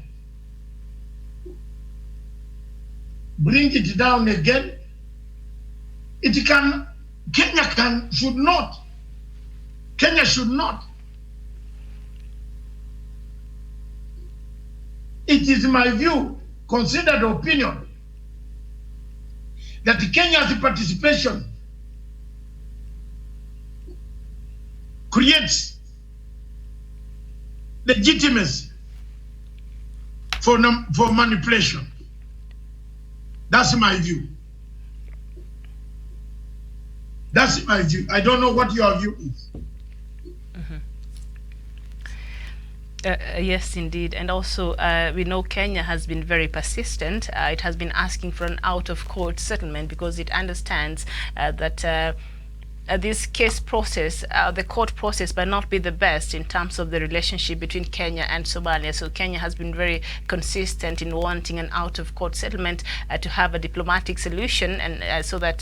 bring it down again, it can, Kenya should not. Kenya should not. It is my view, considered opinion, that Kenya's participation creates legitimacy for manipulation. That's my view. That's my view. I don't know what your view is. Yes, indeed. And also, we know Kenya has been very persistent. It has been asking for an out-of-court settlement because it understands that this case process, the court process, might not be the best in terms of the relationship between Kenya and Somalia. So Kenya has been very consistent in wanting an out-of-court settlement to have a diplomatic solution, and so that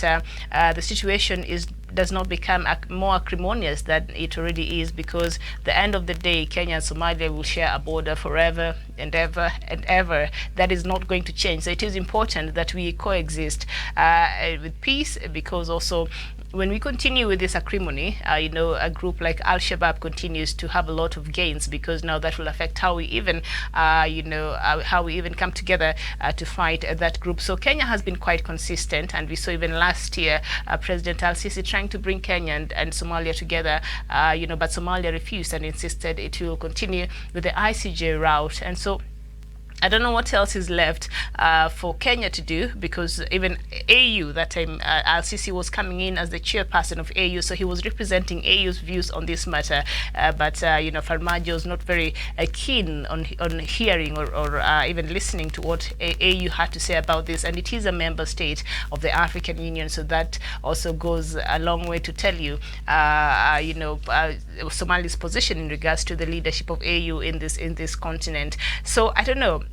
the situation does not become more acrimonious than it already is, because the end of the day, Kenya and Somalia will share a border forever and ever and ever. That is not going to change. So it is important that we coexist with peace, because also when we continue with this acrimony, a group like Al-Shabaab continues to have a lot of gains, because now that will affect how we even, how we even come together to fight that group. So Kenya has been quite consistent, and we saw even last year President Al-Sisi trying to bring Kenya and Somalia together, but Somalia refused and insisted it will continue with the ICJ route. And so I don't know what else is left for Kenya to do, because even AU, that time Al-Sisi was coming in as the chairperson of AU, so he was representing AU's views on this matter. But Farmajo was not very keen on hearing or even listening to what AU had to say about this. And it is a member state of the African Union, so that also goes a long way to tell you, Somalia's position in regards to the leadership of AU in this continent. So I don't know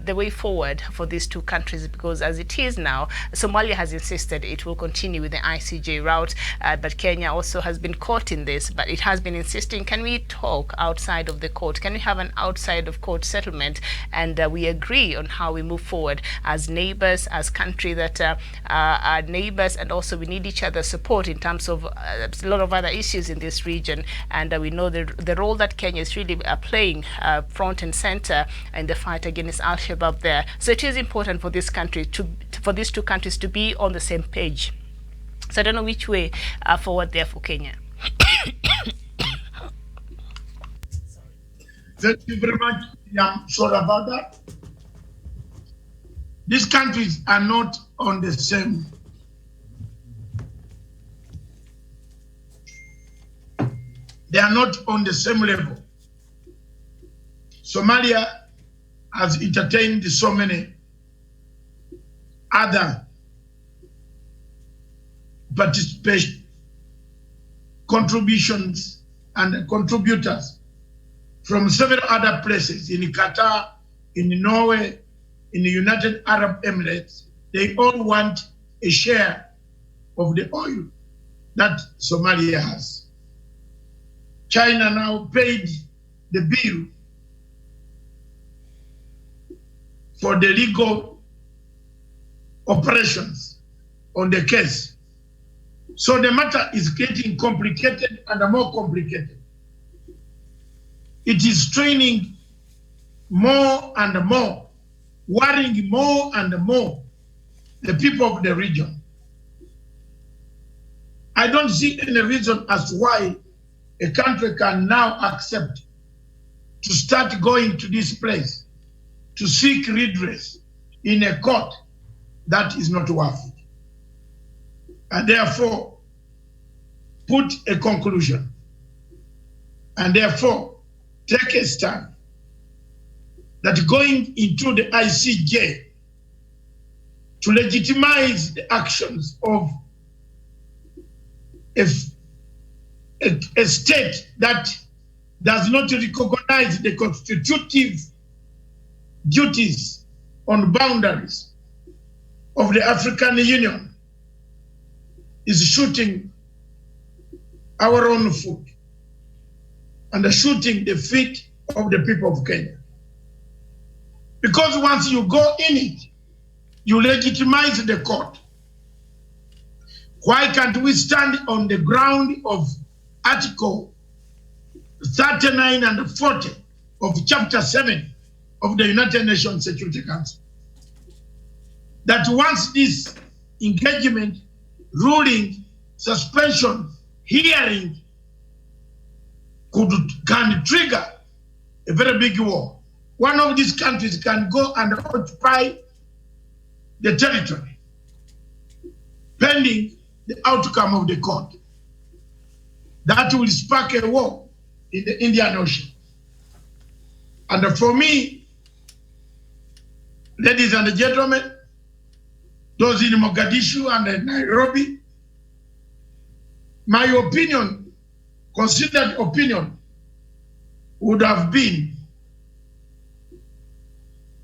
the way forward for these two countries, because as it is now, Somalia has insisted it will continue with the ICJ route, but Kenya also has been caught in this, but it has been insisting, can we talk outside of the court? Can we have an outside of court settlement? And we agree on how we move forward as neighbors, as country that are neighbors, and also we need each other's support in terms of a lot of other issues in this region. And we know the role that Kenya is really playing front and center in the fight against Al-Shabaab there. So it is important for this country for these two countries to be on the same page. So I don't know which way forward there for Kenya. Thank you very much. I'm sorry about that. These countries are not on the same. They are not on the same level. Somalia has entertained so many other participation, contributions and contributors from several other places, in Qatar, in Norway, in the United Arab Emirates. They all want a share of the oil that Somalia has. China now paid the bill for the legal operations on the case. So the matter is getting complicated and more complicated. It is straining more and more, worrying more and more the people of the region. I don't see any reason as to why a country can now accept to start going to this place to seek redress in a court that is not worth it. And therefore, put a conclusion. And therefore, take a stand that going into the ICJ to legitimize the actions of a state that does not recognize the constitutive duties on boundaries of the African Union is shooting our own foot and shooting the feet of the people of Kenya. Because once you go in it, you legitimize the court. Why can't we stand on the ground of Article 39 and 40 of Chapter 7 of the United Nations Security Council? That once this engagement, ruling, suspension, hearing can trigger a very big war. One of these countries can go and occupy the territory pending the outcome of the court. That will spark a war in the Indian Ocean. And for me, ladies and gentlemen, those in Mogadishu and Nairobi, my opinion, considered opinion, would have been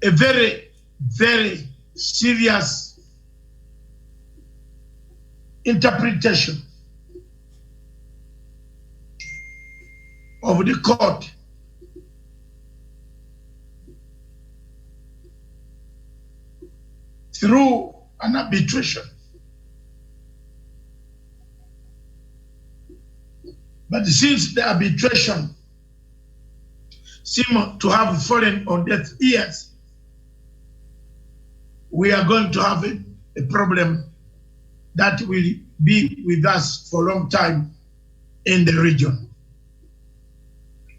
a very, very serious interpretation of the court through an arbitration. But since the arbitration seems to have fallen on deaf ears, we are going to have a problem that will be with us for a long time in the region.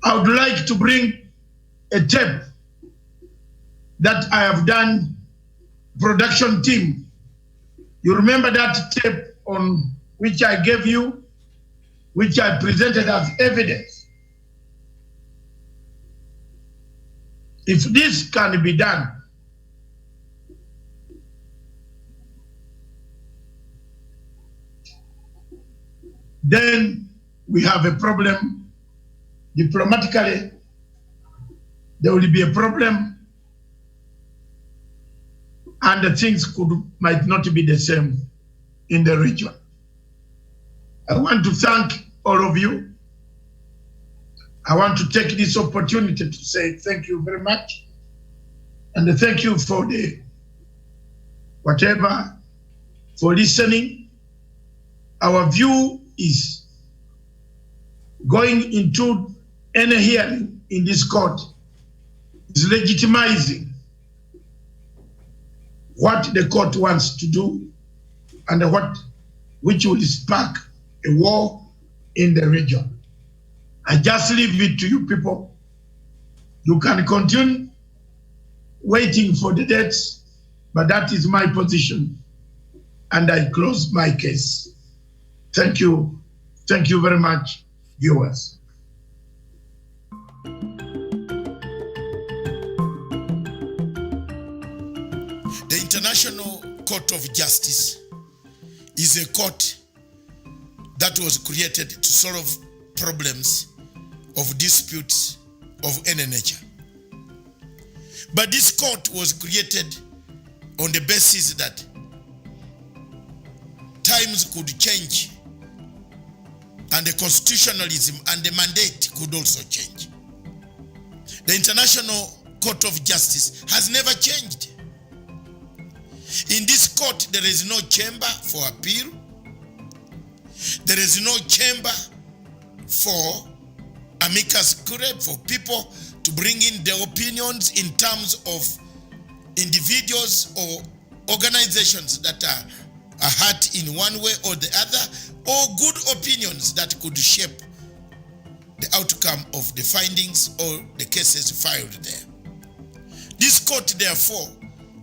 I would like to bring a tape that I have done, production team. You remember that tape on which I gave you, which I presented as evidence. If this can be done, then we have a problem diplomatically. There will be a problem, and the things might not be the same in the region. I want to thank all of you. I want to take this opportunity to say thank you very much, and thank you for the whatever, for listening. Our view is going into any hearing in this court is legitimizing what the court wants to do and which will spark a war in the region. I just leave it to you people. You can continue waiting for the dates, but that is my position, and I close my case. Thank you. Thank you very much, viewers. The International Court of Justice is a court that was created to solve problems of disputes of any nature. But this court was created on the basis that times could change and the constitutionalism and the mandate could also change. The International Court of Justice has never changed. In this court, there is no chamber for appeal. There is no chamber for amicus curiae, for people to bring in their opinions in terms of individuals or organizations that are hurt in one way or the other, or good opinions that could shape the outcome of the findings or the cases filed there. This court, therefore,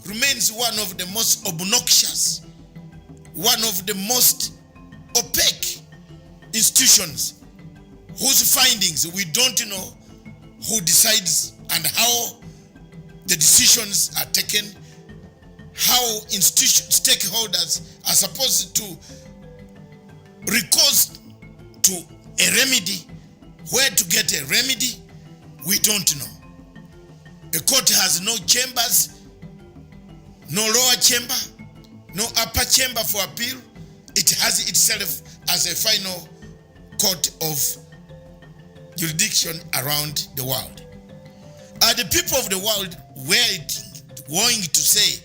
remains one of the most obnoxious, one of the most opaque institutions whose findings we don't know who decides and how the decisions are taken, how stakeholders are supposed to recourse to a remedy, where to get a remedy, we don't know. A court has no chambers, no lower chamber, no upper chamber for appeal. It has itself as a final court of jurisdiction around the world. Are the people of the world going to say,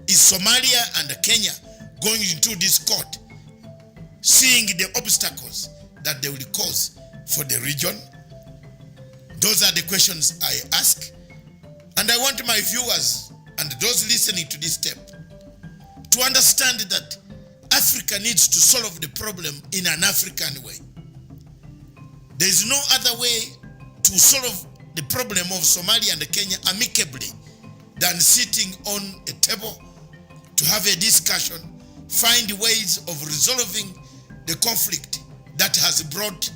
is Somalia and Kenya going into this court, seeing the obstacles that they will cause for the region? Those are the questions I ask. And I want my viewers and those listening to this tape to understand that Africa needs to solve the problem in an African way. There is no other way to solve the problem of Somalia and Kenya amicably than sitting on a table to have a discussion, find ways of resolving the conflict that has brought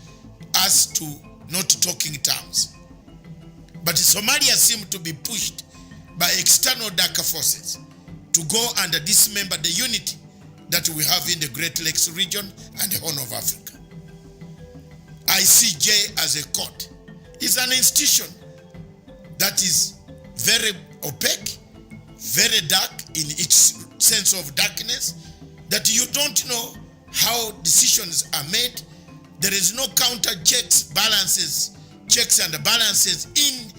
us to not talking terms. But Somalia seemed to be pushed by external darker forces to go and dismember the unity that we have in the Great Lakes region and the Horn of Africa. ICJ as a court is an institution that is very opaque, very dark in its sense of darkness, that you don't know how decisions are made. There is no counter checks and balances in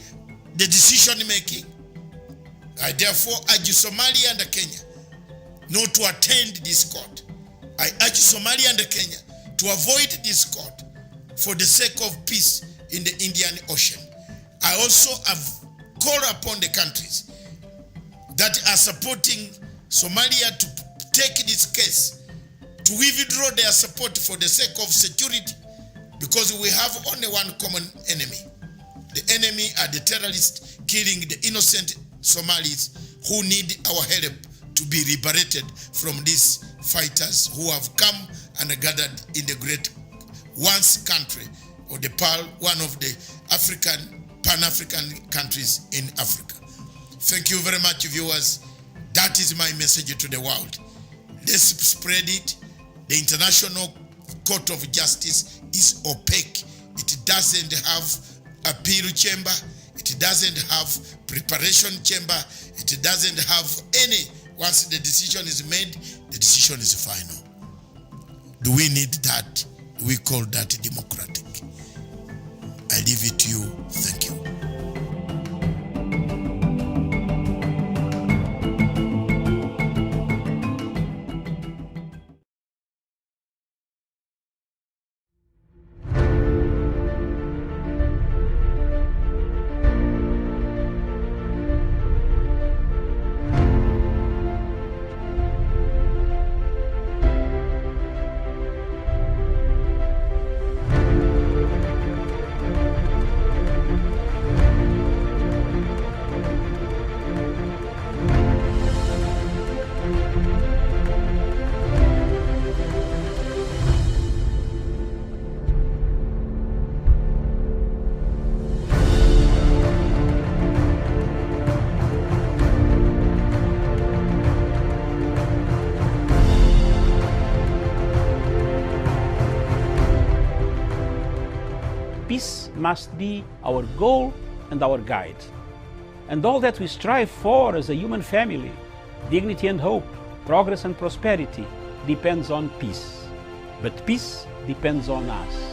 the decision making. I therefore urge Somalia and Kenya not to attend this court. I urge Somalia and Kenya to avoid this court for the sake of peace in the Indian Ocean. I also have called upon the countries that are supporting Somalia to take this case to withdraw their support for the sake of security, because we have only one common enemy. The enemy are the terrorists killing the innocent Somalis who need our help to be liberated from these fighters who have come and gathered in the great once country, or the PAL, one of the Pan-African countries in Africa. Thank you very much, viewers. That is my message to the world. Let's spread it. The International Court of Justice is opaque. It doesn't have appeal chamber. It doesn't have preparation chamber. It doesn't have any. Once the decision is made, the decision is final. Do we need that? We call that democratic. I leave it to you. Thank you. Peace must be our goal and our guide. And all that we strive for as a human family, dignity and hope, progress and prosperity, depends on peace. But peace depends on us.